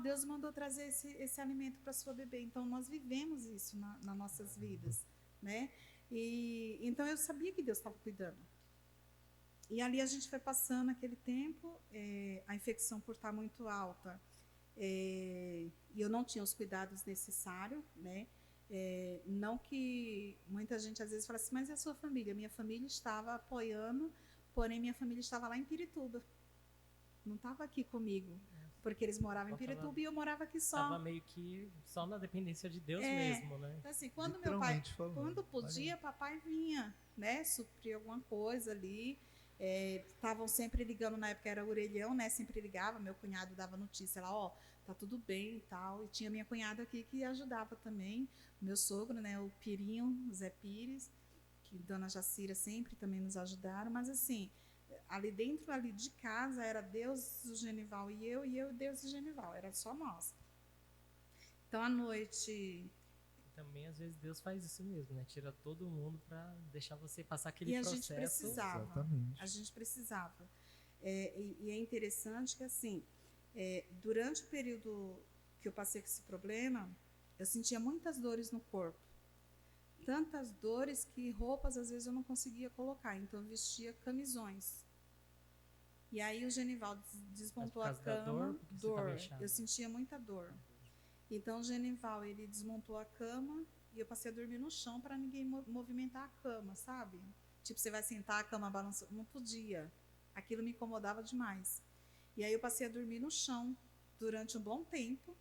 Deus mandou trazer esse alimento para sua bebê. Então, nós vivemos isso nas nossas vidas, né? E então eu sabia que Deus estava cuidando. E ali a gente foi passando aquele tempo, a infecção por estar muito alta, e eu não tinha os cuidados necessários, né? Não que muita gente às vezes fala assim, mas e a sua família? Minha família estava apoiando, porém minha família estava lá em Pirituba, não estava aqui comigo, porque eles moravam em Pirituba e eu morava aqui só. Estava meio que só na dependência de Deus mesmo, né? Então, assim, quando meu pai, quando podia, papai vinha, né, suprir alguma coisa ali. Estavam sempre ligando, na época era orelhão, né? Sempre ligava, meu cunhado dava notícia lá, ó, tá tudo bem e tal. E tinha minha cunhada aqui que ajudava também, meu sogro, né? O Pirinho, o Zé Pires, que Dona Jacira sempre também nos ajudaram. Mas assim, ali dentro ali de casa era Deus, o Genival e eu Deus e Genival, era só nós. Então à noite também às vezes Deus faz isso mesmo, né? Tira todo mundo para deixar você passar aquele processo. E a gente precisava. Exatamente. A gente precisava. E é interessante que, assim, durante o período que eu passei com esse problema, eu sentia muitas dores no corpo. Tantas dores que roupas, às vezes, eu não conseguia colocar. Então, eu vestia camisões. E aí, o Genival desmontou a cama. Dor. Eu sentia muita dor. Então, o Genival, ele desmontou a cama e eu passei a dormir no chão para ninguém movimentar a cama, sabe? Tipo, você vai sentar, a cama balança. Não podia. Aquilo me incomodava demais. E aí eu passei a dormir no chão durante um bom tempo.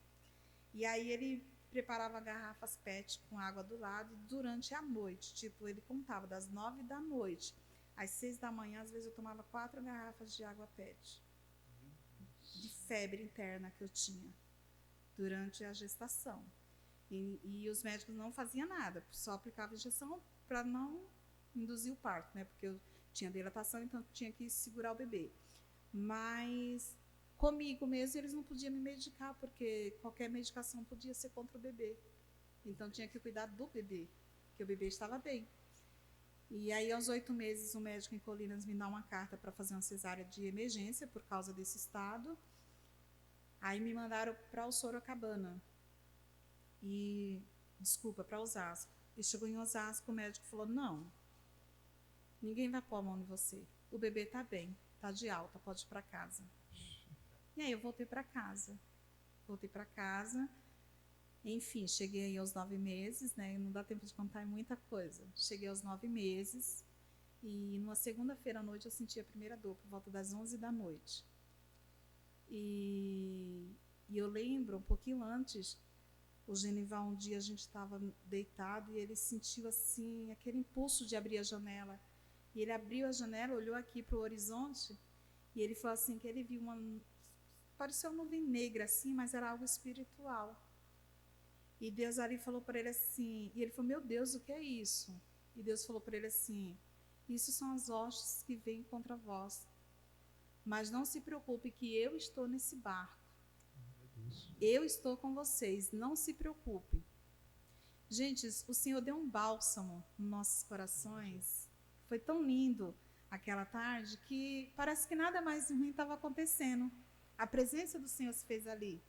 E aí ele preparava garrafas PET com água do lado durante a noite. Tipo, ele contava das 9 da noite às 6 da manhã. Às vezes eu tomava 4 garrafas de água PET. De febre interna que eu tinha durante a gestação. E os médicos não faziam nada, só aplicavam injeção para não induzir o parto, né? Porque eu tinha dilatação, então tinha que segurar o bebê. Mas comigo mesmo eles não podiam me medicar, porque qualquer medicação podia ser contra o bebê. Então tinha que cuidar do bebê, porque o bebê estava bem. E aí aos 8 meses o médico em Colinas me dá uma carta para fazer uma cesárea de emergência por causa desse estado. Aí me mandaram para o Sorocabana. Para Osasco. E chegou em Osasco, o médico falou, não, ninguém vai pôr a mão em você. O bebê está bem, está de alta, pode ir para casa. E aí eu voltei para casa. Enfim, cheguei aí aos 9 meses, né? Não dá tempo de contar muita coisa. Cheguei aos 9 meses e numa segunda-feira à noite eu senti a primeira dor, por volta das 11 da noite. E eu lembro, um pouquinho antes, o Genival, um dia a gente estava deitado e ele sentiu assim, aquele impulso de abrir a janela. E ele abriu a janela, olhou aqui para o horizonte e ele falou assim, que ele viu pareceu uma nuvem negra assim, mas era algo espiritual. E Deus ali falou para ele assim, e ele falou, meu Deus, o que é isso? E Deus falou para ele assim, isso são as hostes que vêm contra vós. Mas não se preocupe que eu estou nesse barco. Eu estou com vocês, não se preocupe. Gente, o Senhor deu um bálsamo nos nossos corações. Foi tão lindo aquela tarde que parece que nada mais ruim estava acontecendo. A presença do Senhor se fez ali.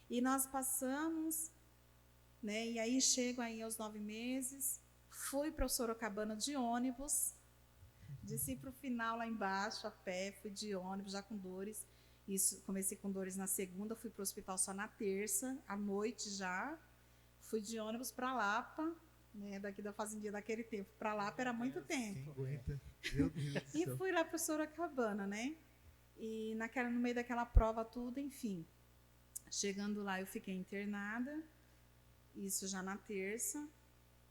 E nós passamos, né? E aí chego aí aos 9 meses, fui para o Sorocabana de ônibus. Desci para o final lá embaixo, a pé, fui de ônibus, já com dores. Isso, comecei com dores na segunda, fui para o hospital só na terça, à noite já. Fui de ônibus para Lapa, né, daqui da fazendinha daquele tempo. Para Lapa era muito tempo. Meu Deus do céu. E fui lá para o Sorocabana, né? E no meio daquela prova tudo, enfim. Chegando lá, eu fiquei internada, isso já na terça.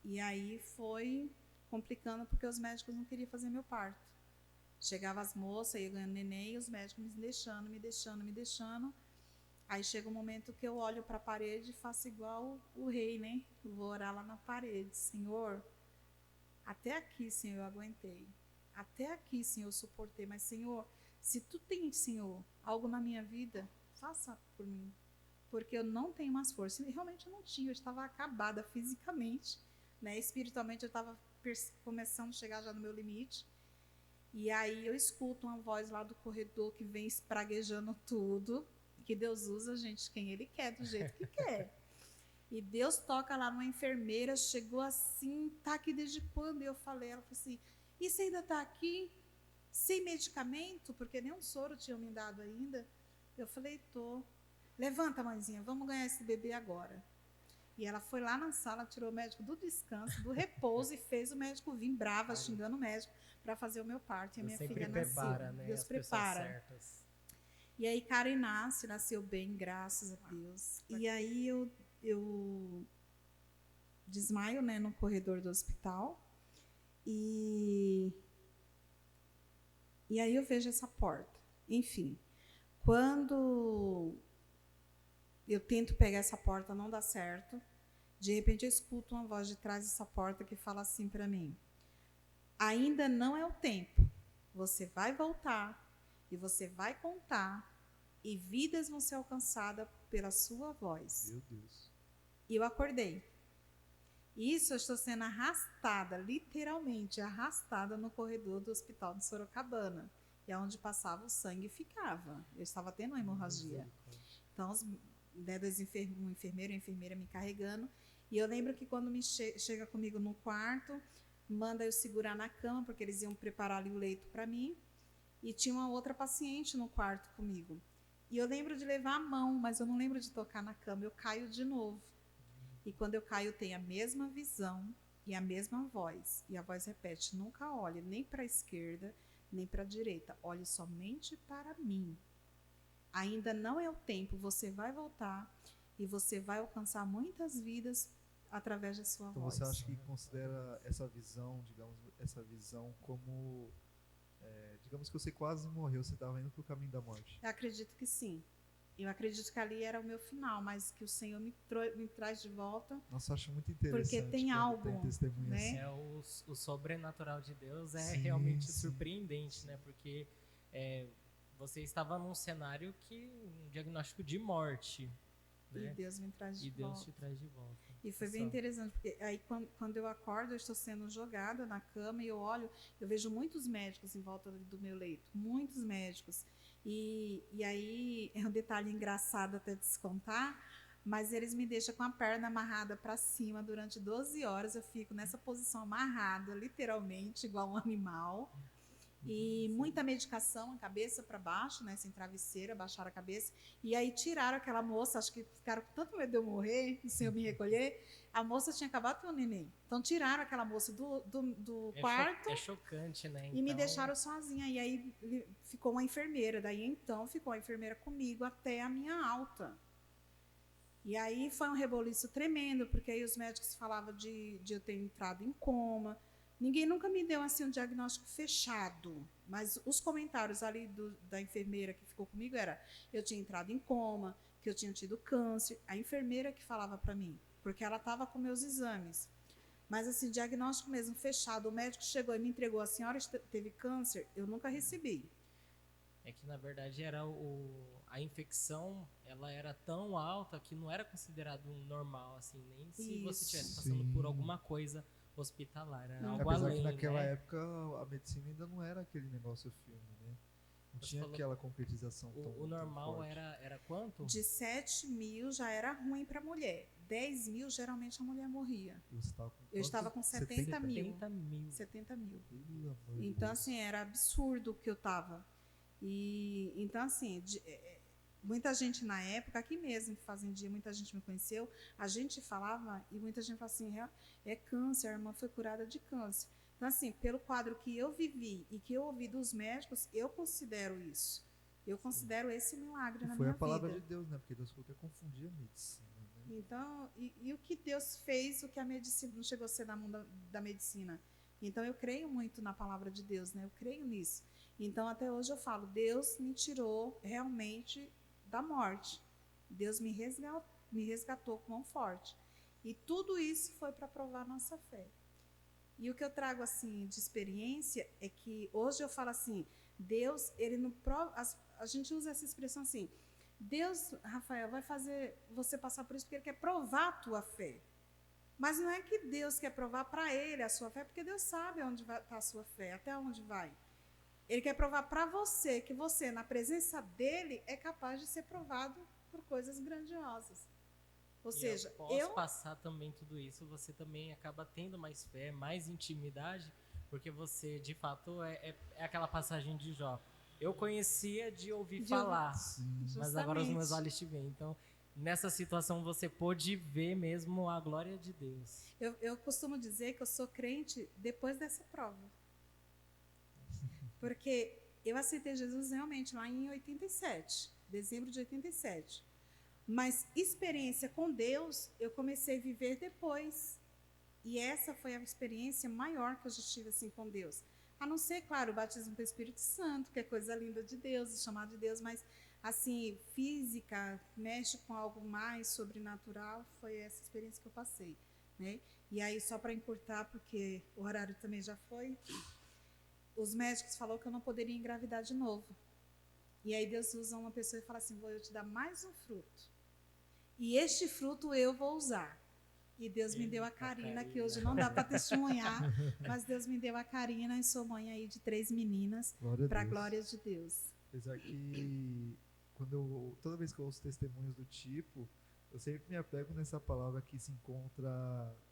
E aí foi complicando porque os médicos não queriam fazer meu parto. Chegava as moças, ia ganhando neném, e os médicos me deixando. Aí chega um momento que eu olho para a parede e faço igual o rei, né? Eu vou orar lá na parede. Senhor, até aqui, Senhor, eu aguentei. Até aqui, Senhor, eu suportei. Mas, Senhor, se Tu tem, Senhor, algo na minha vida, faça por mim. Porque eu não tenho mais força. E realmente eu não tinha, eu estava acabada fisicamente, né? Espiritualmente eu estava começando a chegar já no meu limite. E aí eu escuto uma voz lá do corredor que vem espraguejando tudo, que Deus usa, gente, quem Ele quer, do jeito que quer. E Deus toca lá numa enfermeira, chegou assim, tá aqui desde quando? E eu falei, ela falou assim, e você ainda tá aqui? Sem medicamento? Porque nem um soro tinham me dado ainda. Eu falei, tô. Levanta, mãezinha, vamos ganhar esse bebê agora. E ela foi lá na sala, tirou o médico do descanso, do repouso, e fez o médico vir brava, xingando o médico, para fazer o meu parto. E a minha filha prepara, nasceu. né, Deus as prepara. pessoas certas. E aí, Karen nasceu bem, graças a Deus. E aí eu desmaio, né, no corredor do hospital. E aí eu vejo essa porta. Enfim, quando eu tento pegar essa porta, não dá certo. De repente eu escuto uma voz de trás dessa porta que fala assim para mim: ainda não é o tempo. Você vai voltar e você vai contar e vidas vão ser alcançadas pela sua voz. Meu Deus. E eu acordei. Isso eu estou sendo arrastada, literalmente arrastada no corredor do hospital de Sorocabana, que é onde passava o sangue e ficava. Eu estava tendo uma hemorragia. Então, um enfermeiro e enfermeira me carregando. E eu lembro que quando chega comigo no quarto, manda eu segurar na cama, porque eles iam preparar ali o leito para mim. E tinha uma outra paciente no quarto comigo. E eu lembro de levar a mão, mas eu não lembro de tocar na cama. Eu caio de novo. E quando eu caio, tem a mesma visão e a mesma voz. E a voz repete: nunca olhe nem para a esquerda, nem para a direita. Olhe somente para mim. Ainda não é o tempo. Você vai voltar e você vai alcançar muitas vidas através da sua voz. Então você acha que considera essa visão, digamos, essa visão como... digamos que você quase morreu, você estava indo para o caminho da morte. Eu acredito que sim. Eu acredito que ali era o meu final, mas que o Senhor me traz de volta. Nossa, eu acho muito interessante. Porque tem algo, tem testemunho né? assim. O sobrenatural de Deus é Sim, realmente sim. surpreendente, né? Porque você estava num cenário um diagnóstico de morte, né? E Deus me traz de E Deus volta. te traz de volta. E foi bem interessante, porque aí quando eu acordo, eu estou sendo jogada na cama e eu olho, eu vejo muitos médicos em volta do meu leito, muitos médicos. E aí é um detalhe engraçado até de se contar, mas eles me deixam com a perna amarrada para cima durante 12 horas, eu fico nessa posição amarrada, literalmente, igual um animal. E muita medicação, a cabeça para baixo, né, sem travesseira, baixaram a cabeça. E aí tiraram aquela moça, acho que ficaram com tanto medo de eu morrer, o Senhor me recolher. A moça tinha acabado de ter um neném. Então tiraram aquela moça do quarto. É chocante, né? Então... E me deixaram sozinha. E aí ficou uma enfermeira. Daí então ficou a enfermeira comigo até a minha alta. E aí foi um reboliço tremendo, porque aí os médicos falavam de eu ter entrado em coma. Ninguém nunca me deu assim um diagnóstico fechado, mas os comentários ali da enfermeira que ficou comigo era: eu tinha entrado em coma, que eu tinha tido câncer. A enfermeira que falava para mim, porque ela estava com meus exames. Mas assim, diagnóstico mesmo fechado, o médico chegou e me entregou: a senhora teve câncer, eu nunca recebi. É que na verdade era a infecção, ela era tão alta que não era considerado normal, assim, nem se você estivesse passando por alguma coisa hospitalar, era algo Apesar além, que naquela né? época a medicina ainda não era aquele negócio filme, né? Não tinha aquela concretização tão O normal forte. era quanto? De 7 mil já era ruim para a mulher. 10 mil, geralmente a mulher morria. E você tava com Eu estava com 70 mil. 70 mil. 70 mil. Pelo amor de Então, Deus. assim, era absurdo o que eu estava. E, então, assim, muita gente na época, aqui mesmo, em Fazendia, muita gente me conheceu, a gente falava, e muita gente falava assim: é câncer, a irmã foi curada de câncer. Então, assim, pelo quadro que eu vivi e que eu ouvi dos médicos, eu considero isso. Eu considero esse milagre na minha vida. Foi a palavra de Deus, né? Porque Deus falou que ia confundir a medicina, né? Então, e o que Deus fez, o que a medicina não chegou a ser na mão da medicina. Então, eu creio muito na palavra de Deus, né? Eu creio nisso. Então, até hoje eu falo: Deus me tirou realmente da morte. Deus me resgatou com mão forte. E tudo isso foi para provar nossa fé. E o que eu trago assim de experiência é que hoje eu falo assim: Deus, ele não prova. A gente usa essa expressão assim: Deus, Rafael, vai fazer você passar por isso porque ele quer provar a tua fé. Mas não é que Deus quer provar para ele a sua fé, porque Deus sabe onde está a sua fé, até onde vai. Ele quer provar para você que você, na presença dele, é capaz de ser provado por coisas grandiosas. Ou E seja, após passar também tudo isso, você também acaba tendo mais fé, mais intimidade, porque você, de fato, é aquela passagem de Jó. Eu conhecia de ouvir falar, mas agora os meus olhos te veem. Então, nessa situação, você pôde ver mesmo a glória de Deus. Eu costumo dizer que eu sou crente depois dessa prova. Porque eu aceitei Jesus realmente lá em 87, dezembro de 87. Mas experiência com Deus, eu comecei a viver depois. E essa foi a experiência maior que eu já tive assim com Deus. A não ser, claro, o batismo com o Espírito Santo, que é coisa linda de Deus, o chamado de Deus, mas assim, física, mexe com algo mais sobrenatural, foi essa experiência que eu passei, né? E aí, só para encurtar, porque o horário também já foi, os médicos falaram que eu não poderia engravidar de novo. E aí Deus usa uma pessoa e fala assim, vou eu te dar mais um fruto. E este fruto eu vou usar. E Deus me deu a Karina, que hoje não dá para testemunhar, mas Deus me deu a Karina e sou mãe aí de 3 meninas, para a glória de Deus. Apesar que toda vez que eu ouço testemunhos do tipo, eu sempre me apego nessa palavra que se encontra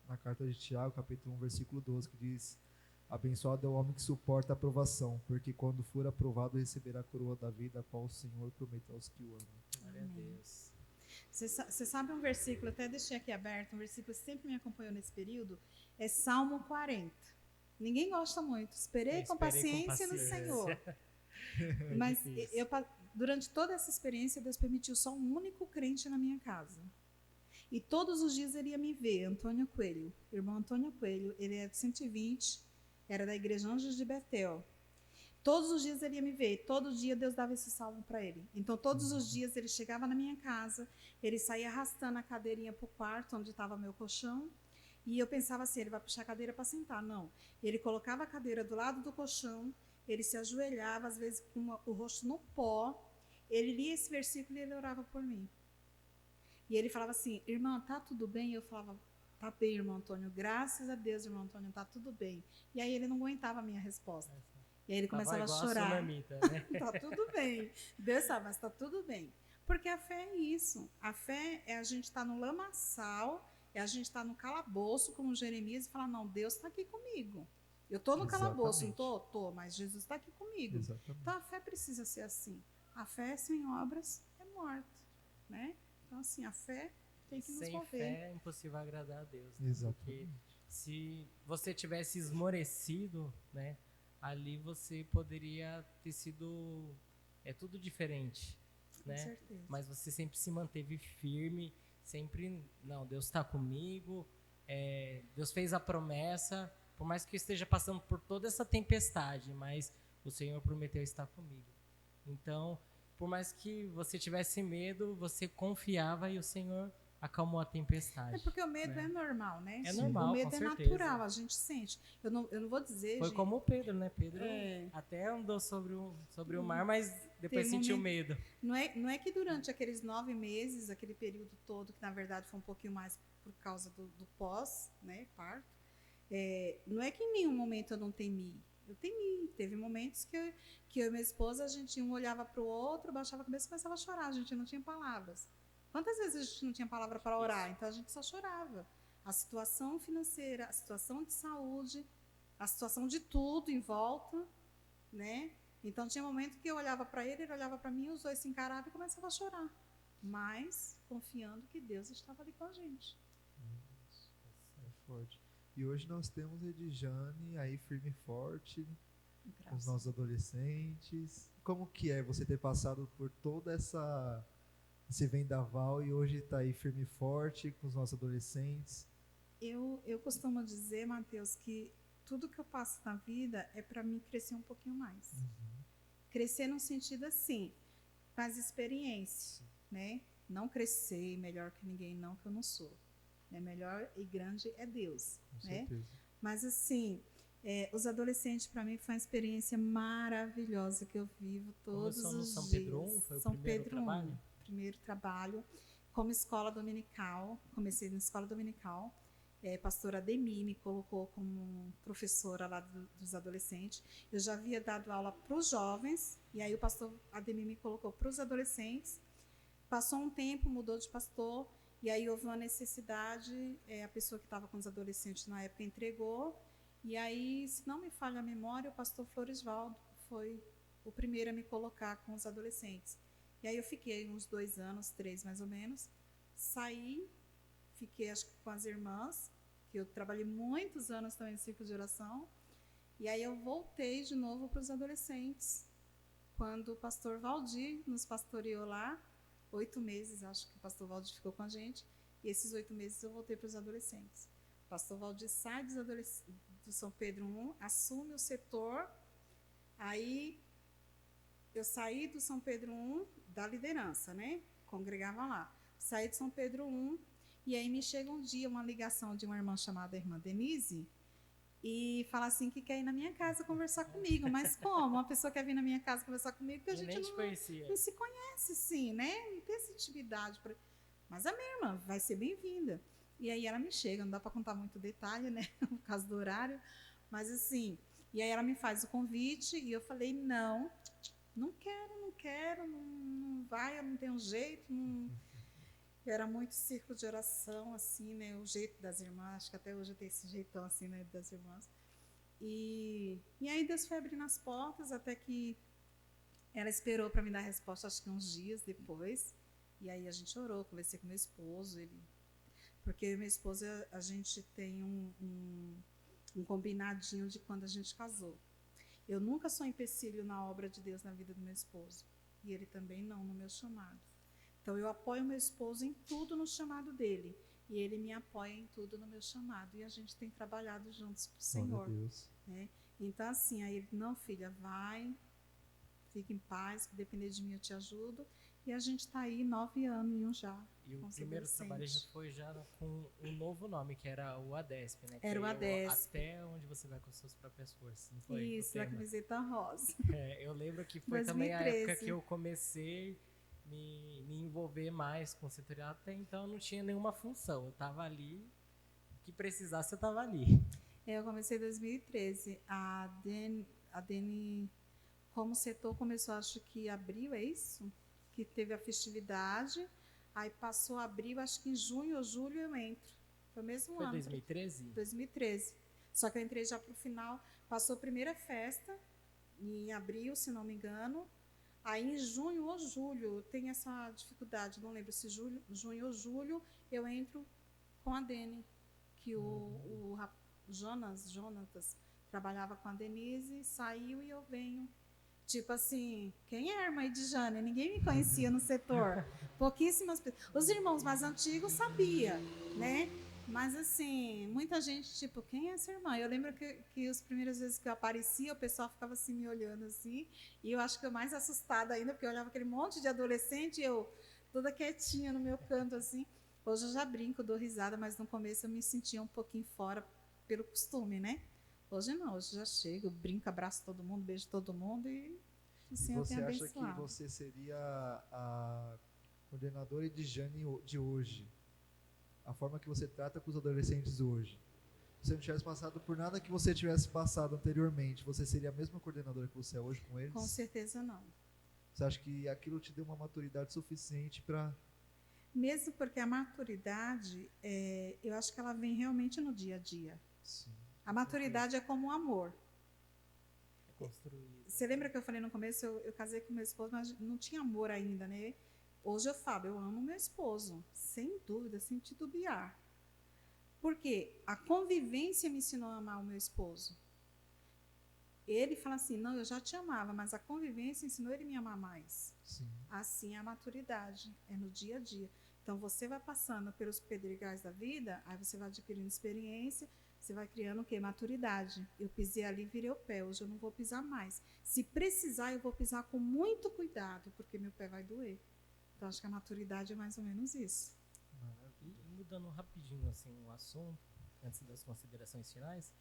na carta de Tiago, capítulo 1, versículo 12, que diz: abençoado é o homem que suporta a provação, porque quando for aprovado receberá a coroa da vida, a qual o Senhor prometeu aos que o amam. Glória a Deus. Você sabe um versículo, até deixei aqui aberto, um versículo que sempre me acompanhou nesse período, é Salmo 40. Ninguém gosta muito. Esperei com paciência no Senhor. Mas durante toda essa experiência, Deus permitiu só um único crente na minha casa. E todos os dias ele ia me ver, Antônio Coelho. Irmão Antônio Coelho, ele é de 120, era da Igreja Anjos de Betel. Todos os dias ele ia me ver, todo dia Deus dava esse salmo para ele. Então, todos os dias ele chegava na minha casa, ele saía arrastando a cadeirinha para o quarto, onde estava meu colchão, e eu pensava assim, ele vai puxar a cadeira para sentar. Não, ele colocava a cadeira do lado do colchão, ele se ajoelhava, às vezes com o rosto no pó, ele lia esse versículo e ele orava por mim. E ele falava assim, irmã, tá tudo bem? Eu falava, tá bem, irmão Antônio, graças a Deus, irmão Antônio, tá tudo bem. E aí ele não aguentava a minha resposta. E aí ele começava a chorar. Né? Tá tudo bem. Deus sabe, mas tá tudo bem. Porque a fé é isso. A fé é a gente estar no lamaçal, é a gente estar no calabouço, como Jeremias, e falar, não, Deus está aqui comigo. Eu estou no calabouço, não estou? Estou, mas Jesus está aqui comigo. Exatamente. Então a fé precisa ser assim. A fé sem obras é morta, né? Então assim, a fé tem que nos mover. Sem fé é impossível agradar a Deus. Né? Exatamente. Porque se você tivesse esmorecido, né? Ali você poderia ter sido tudo diferente, né? Com certeza. Mas você sempre se manteve firme, sempre, não, Deus está comigo, Deus fez a promessa, por mais que eu esteja passando por toda essa tempestade, mas o Senhor prometeu estar comigo. Então, por mais que você tivesse medo, você confiava e o Senhor acalmou a tempestade. É porque o medo é normal, né? É normal, o medo é natural, a gente sente. Eu não vou dizer, Foi gente, como o Pedro, né? Pedro até andou sobre o mar, mas depois sentiu medo. Não é que durante aqueles 9 meses, aquele período todo, que na verdade foi um pouquinho mais por causa do pós, né, parto, não é que em nenhum momento eu não temi. Eu temi. Teve momentos que eu e minha esposa, a gente um olhava para o outro, baixava a cabeça e começava a chorar. A gente não tinha palavras. Quantas vezes a gente não tinha palavra para orar? Então a gente só chorava. A situação financeira, a situação de saúde, a situação de tudo em volta, né? Então tinha momento que eu olhava para ele olhava para mim, os dois se encaravam e começavam a chorar. Mas confiando que Deus estava ali com a gente. É forte. E hoje nós temos Edjane aí firme e forte, com os nossos adolescentes. Como que é você ter passado por toda esse vendaval e hoje está aí firme e forte com os nossos adolescentes? Eu costumo dizer, Mateus, que tudo que eu passo na vida é para mim crescer um pouquinho mais. Crescer no sentido assim, mais experiência, né? Não crescer melhor que ninguém, não, que eu não sou. Melhor e grande é Deus, Com né? certeza. Mas assim, os adolescentes para mim foi uma experiência maravilhosa que eu vivo todos os dias. São Pedro 1 foi o primeiro trabalho? Primeiro trabalho como escola dominical. Comecei na escola dominical. Pastora Ademir me colocou como professora lá dos adolescentes. Eu já havia dado aula para os jovens, e aí o pastor Ademir me colocou para os adolescentes. Passou um tempo, mudou de pastor, E aí houve uma necessidade, a pessoa que estava com os adolescentes na época entregou, e aí, se não me falha a memória, o pastor Floresvaldo foi o primeiro a me colocar com os adolescentes. E aí eu fiquei uns 2 anos, 3 mais ou menos, saí, fiquei acho que com as irmãs, que eu trabalhei muitos anos também no círculo de oração, e aí eu voltei de novo para os adolescentes, quando o pastor Valdir nos pastoreou lá, 8 meses, acho que o pastor Valdir ficou com a gente, e esses 8 meses eu voltei para os adolescentes. O pastor Valdir sai do São Pedro I, assume o setor, aí eu saí do São Pedro I, da liderança, né? Congregava lá. Saí de São Pedro I, e aí me chega um dia uma ligação de uma irmã chamada Irmã Denise, e fala assim que quer ir na minha casa conversar comigo. Mas como? Uma pessoa quer vir na minha casa conversar comigo, porque a gente não se conhece, sim, né? Não tem essa intimidade. Mas a minha irmã vai ser bem-vinda. E aí ela me chega, não dá para contar muito detalhe, né? Por causa do horário. Mas assim, e aí ela me faz o convite, e eu falei, não quero, não vai, eu não tenho jeito, não... Era muito círculo de oração, assim, né? O jeito das irmãs, acho que até hoje eu tenho esse jeitão, assim, né? Das irmãs. E aí Deus foi abrindo as portas, até que ela esperou para me dar a resposta, acho que uns dias depois. E aí a gente orou, conversei com meu esposo, porque meu esposo, a gente tem um combinadinho de quando a gente casou. Eu nunca sou empecilho na obra de Deus na vida do meu esposo. E ele também não, no meu chamado. Então, eu apoio meu esposo em tudo no chamado dele. E ele me apoia em tudo no meu chamado. E a gente tem trabalhado juntos para o Senhor. Né? Então, assim, aí ele, não, filha, vai, fica em paz, que depender de mim eu te ajudo. E a gente está aí 9 anos e um já. E o primeiro trabalho já foi com um novo nome, que era o ADESP, né? Era o ADESP. Até onde você vai com as suas próprias forças, não foi? Isso, na camiseta rosa. Eu lembro que foi 2013. Também a época que eu comecei me envolver mais com o setorial. Até então eu não tinha nenhuma função, eu estava ali, o que precisasse eu estava ali. Eu comecei em 2013. A Deni, como setor, começou, acho que em abril, é isso? Que teve a festividade, aí passou abril, acho que em junho ou julho eu entro. Foi o mesmo ano. Foi 2013? 2013. Só que eu entrei já para o final, passou a primeira festa, em abril, se não me engano. Aí em junho ou julho, tem essa dificuldade, não lembro se junho ou julho, eu entro com a Deni, que o Jonatas trabalhava com a Denise, saiu e eu venho. Tipo assim, quem é a irmã de Jane? Ninguém me conhecia no setor. Pouquíssimas pessoas. Os irmãos mais antigos sabiam, né? Mas assim, muita gente, tipo, quem é essa irmã? Eu lembro que as primeiras vezes que eu aparecia, o pessoal ficava assim, me olhando assim, e eu acho que eu mais assustada ainda, porque eu olhava aquele monte de adolescente e eu toda quietinha no meu canto, assim. Hoje eu já brinco, dou risada, mas no começo eu me sentia um pouquinho fora pelo costume, né? Hoje não, hoje já chego, brinco, abraço todo mundo, beijo todo mundo e assim eu tenho abençoado. Você acha que você seria a coordenadora de Jane de hoje? A forma que você trata com os adolescentes hoje? Se você não tivesse passado por nada que você tivesse passado anteriormente, você seria a mesma coordenadora que você é hoje com eles? Com certeza não. Você acha que aquilo te deu uma maturidade suficiente para... Mesmo porque a maturidade, eu acho que ela vem realmente no dia a dia. Sim. A maturidade é como o amor. É construído. Você lembra que eu falei no começo, eu casei com meu esposo, mas não tinha amor ainda, né? Hoje eu falo, eu amo meu esposo, sem dúvida, sem titubear. Porque a convivência me ensinou a amar o meu esposo. Ele fala assim, não, eu já te amava, mas a convivência ensinou ele a me amar mais. Sim. Assim é a maturidade, é no dia a dia. Então, você vai passando pelos pedregais da vida, aí você vai adquirindo experiência, você vai criando o quê? Maturidade. Eu pisei ali e virei o pé, hoje eu não vou pisar mais. Se precisar, eu vou pisar com muito cuidado, porque meu pé vai doer. Então, acho que a maturidade é mais ou menos isso. E mudando rapidinho assim, o assunto, antes das considerações finais,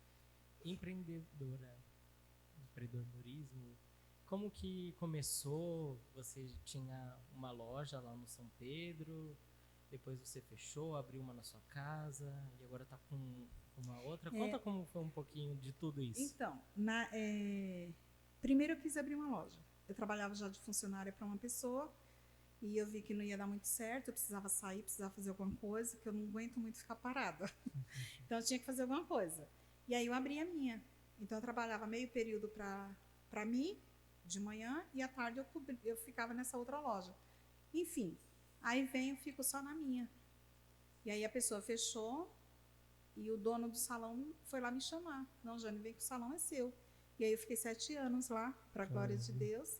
empreendedorismo, como que começou? Você tinha uma loja lá no São Pedro, depois você fechou, abriu uma na sua casa e agora está com uma outra. Conta como foi um pouquinho de tudo isso. Então, primeiro eu quis abrir uma loja. Eu trabalhava já de funcionária para uma pessoa E eu vi que não ia dar muito certo, eu precisava sair, precisava fazer alguma coisa, que eu não aguento muito ficar parada. Então, eu tinha que fazer alguma coisa. E aí, eu abri a minha. Então, eu trabalhava meio período para mim, de manhã, e à tarde eu ficava nessa outra loja. Enfim, aí venho, fico só na minha. E aí, a pessoa fechou, e o dono do salão foi lá me chamar. Não, Jane, vem que o salão é seu. E aí, eu fiquei 7 anos lá, para a glória de Deus.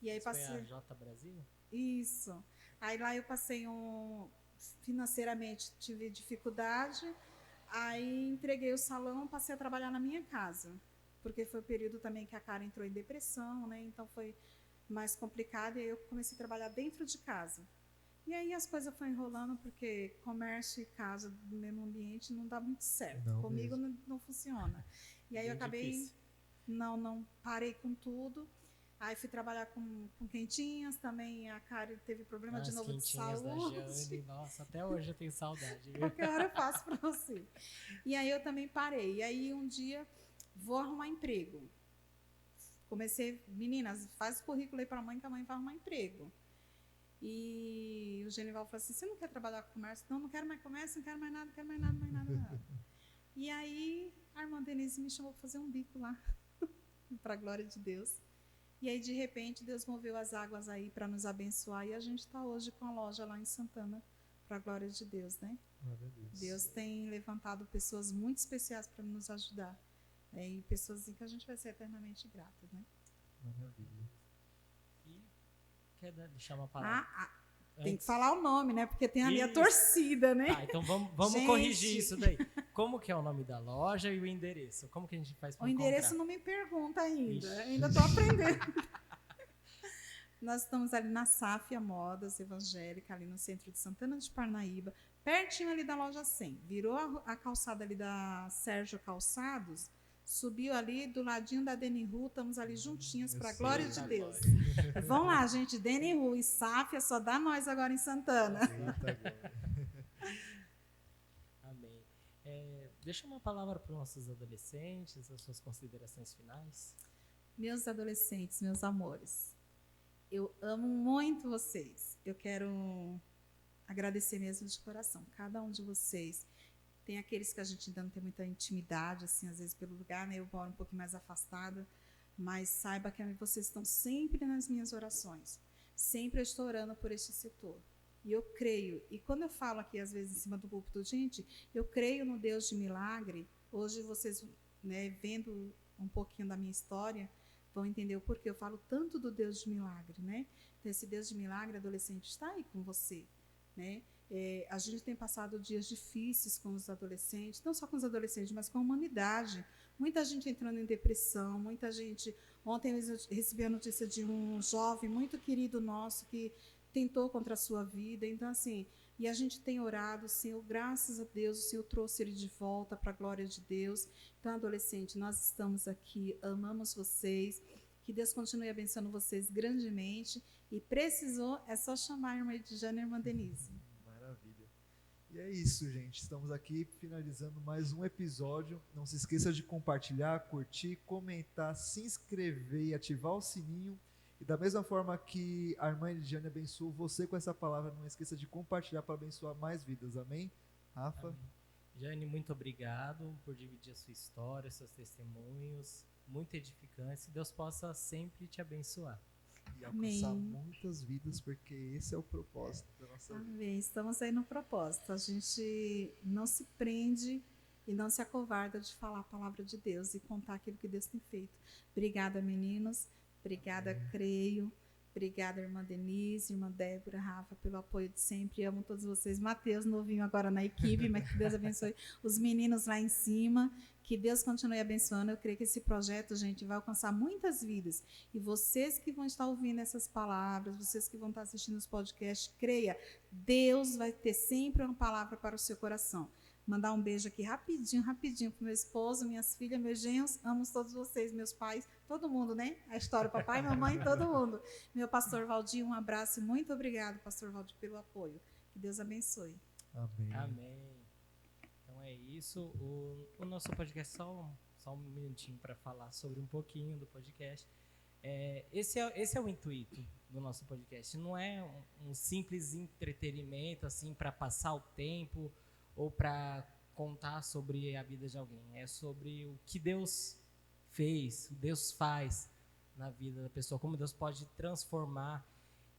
E aí, Isso foi passei... a J Brasil? Isso. Aí lá eu passei financeiramente tive dificuldade, aí entreguei o salão, passei a trabalhar na minha casa, porque foi o período também que a Cara entrou em depressão, né? Então foi mais complicado e aí eu comecei a trabalhar dentro de casa. E aí as coisas foram enrolando porque comércio e casa do mesmo ambiente não dá muito certo. Não Comigo mesmo. não funciona. E aí eu Bem acabei difícil. não parei com tudo. Aí fui trabalhar com quentinhas também. A Karen teve problema de As novo de quentinhas da saúde. Jane, nossa, até hoje eu tenho saudade. viu? Qualquer hora eu faço para você. E aí eu também parei. E aí um dia vou arrumar emprego. Comecei, meninas, faz o currículo aí para a mãe que a mãe vai arrumar emprego. E o Genival falou assim: você não quer trabalhar com comércio? Não, não quero mais comércio, não quero mais nada, não quero mais nada, mais nada, nada. E aí a irmã Denise me chamou para fazer um bico lá, para a glória de Deus. E aí, de repente, Deus moveu as águas aí para nos abençoar. E a gente está hoje com a loja lá em Santana, para a glória de Deus, né? Glória a Deus. Deus tem levantado pessoas muito especiais para nos ajudar. E pessoas em que a gente vai ser eternamente grato, né? Maravilha. E quer deixar uma palavra? Tem que Antes? falar o nome, né? Porque tem ali a Isso. torcida, né? Tá, então vamos Gente. corrigir isso daí. Como que é o nome da loja e o endereço? Como que a gente faz para O endereço encontrar? não me pergunta ainda. Ixi. Ainda estou aprendendo. Nós estamos ali na Sáfia Modas Evangélica, ali no centro de Santana de Parnaíba, pertinho ali da loja 100. Virou a calçada ali da Sérgio Calçados, subiu ali do ladinho da Denihu, estamos ali juntinhos, para a glória de Eita Deus. glória. Vão lá, gente, Denihu e Sáfia, só dá nós agora em Santana. Eita, glória. Amém. Deixa uma palavra para os nossos adolescentes, as suas considerações finais. Meus adolescentes, meus amores, eu amo muito vocês. Eu quero agradecer mesmo de coração, cada um de vocês. Tem aqueles que a gente ainda não tem muita intimidade, assim, às vezes pelo lugar, né? Eu moro um pouquinho mais afastada, mas saiba que vocês estão sempre nas minhas orações. Sempre eu estou orando por este setor. E eu creio, e quando eu falo aqui, às vezes, em cima do púlpito, gente, eu creio no Deus de milagre. Hoje vocês, né, vendo um pouquinho da minha história, vão entender o porquê eu falo tanto do Deus de milagre, né? Então, esse Deus de milagre, adolescente, está aí com você, né? A gente tem passado dias difíceis com os adolescentes, não só com os adolescentes, mas com a humanidade. Muita gente entrando em depressão, muita gente... Ontem eu recebi a notícia de um jovem muito querido nosso que tentou contra a sua vida. Então, assim, e a gente tem orado, o Senhor, graças a Deus, o Senhor trouxe ele de volta para a glória de Deus. Então, adolescente, nós estamos aqui, amamos vocês, que Deus continue abençoando vocês grandemente. E precisou, é só chamar a irmã Edjane e a irmã Denise. Maravilha. E é isso, gente. Estamos aqui finalizando mais um episódio. Não se esqueça de compartilhar, curtir, comentar, se inscrever e ativar o sininho. E da mesma forma que a irmã Elidiane abençoou você com essa palavra, não esqueça de compartilhar para abençoar mais vidas. Amém? Rafa? Amém. Jane, muito obrigado por dividir a sua história, seus testemunhos, muito edificantes. Que Deus possa sempre te abençoar. E alcançar Amém. muitas vidas, porque esse é o propósito da nossa vida. Amém. Estamos aí no propósito. A gente não se prende e não se acovarda de falar a palavra de Deus e contar aquilo que Deus tem feito. Obrigada, meninos. Obrigada, Creio. Obrigada, irmã Denise, irmã Débora, Rafa, pelo apoio de sempre. Amo todos vocês. Mateus, novinho agora na equipe, mas que Deus abençoe os meninos lá em cima. Que Deus continue abençoando. Eu creio que esse projeto, gente, vai alcançar muitas vidas. E vocês que vão estar ouvindo essas palavras, vocês que vão estar assistindo os podcasts, creia, Deus vai ter sempre uma palavra para o seu coração. Mandar um beijo aqui rapidinho para meu esposo, minhas filhas, meus genros. Amo todos vocês, meus pais, todo mundo, né? A história, papai, mamãe, todo mundo. Meu pastor Valdir, um abraço. Muito obrigado, pastor Valdir, pelo apoio. Que Deus abençoe. Amém. Amém. Então é isso. O nosso podcast, só um minutinho para falar sobre um pouquinho do podcast. Esse é o intuito. do nosso podcast. Não é um simples entretenimento assim para passar o tempo ou para contar sobre a vida de alguém. É sobre o que Deus fez, Deus faz na vida da pessoa, como Deus pode transformar,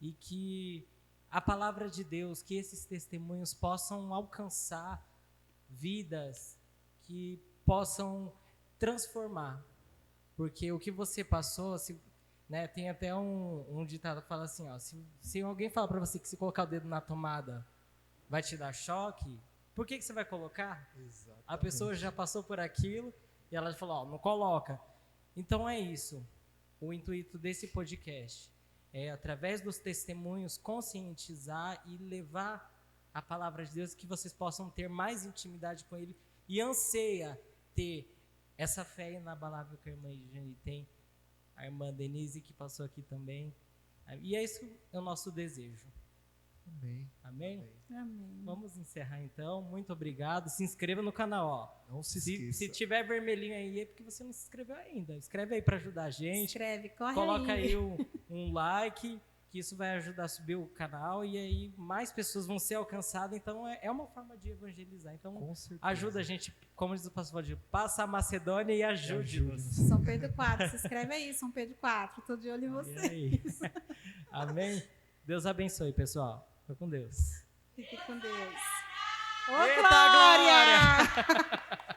e que a palavra de Deus, que esses testemunhos possam alcançar vidas, que possam transformar. Porque o que você passou, né, tem até um ditado que fala assim, ó, se alguém falar para você que se colocar o dedo na tomada vai te dar choque, por que você vai colocar? Exatamente. A pessoa já passou por aquilo e ela falou, ó, não coloca. Então é isso. O intuito desse podcast é, através dos testemunhos, conscientizar e levar a palavra de Deus, que vocês possam ter mais intimidade com Ele e anseia ter essa fé inabalável que a irmã Jane tem, a irmã Denise, que passou aqui também. E é isso é o nosso desejo. Amém. Amém? Amém. Vamos encerrar então. Muito obrigado. Se inscreva no canal, ó. Não se esqueça. Se tiver vermelhinho aí é porque você não se inscreveu ainda. Escreve aí para ajudar a gente. Escreve, corre Coloca aí. aí um like, que isso vai ajudar a subir o canal e aí mais pessoas vão ser alcançadas. Então é uma forma de evangelizar. Então Com certeza. ajuda a gente, como diz o pastor Valdir, passa a Macedônia e ajude-nos. São Pedro 4, se inscreve aí, São Pedro 4. Tô de olho em E você. aí? Amém? Deus abençoe, pessoal. Fica com Deus. Fique com Deus. Eita, Glória!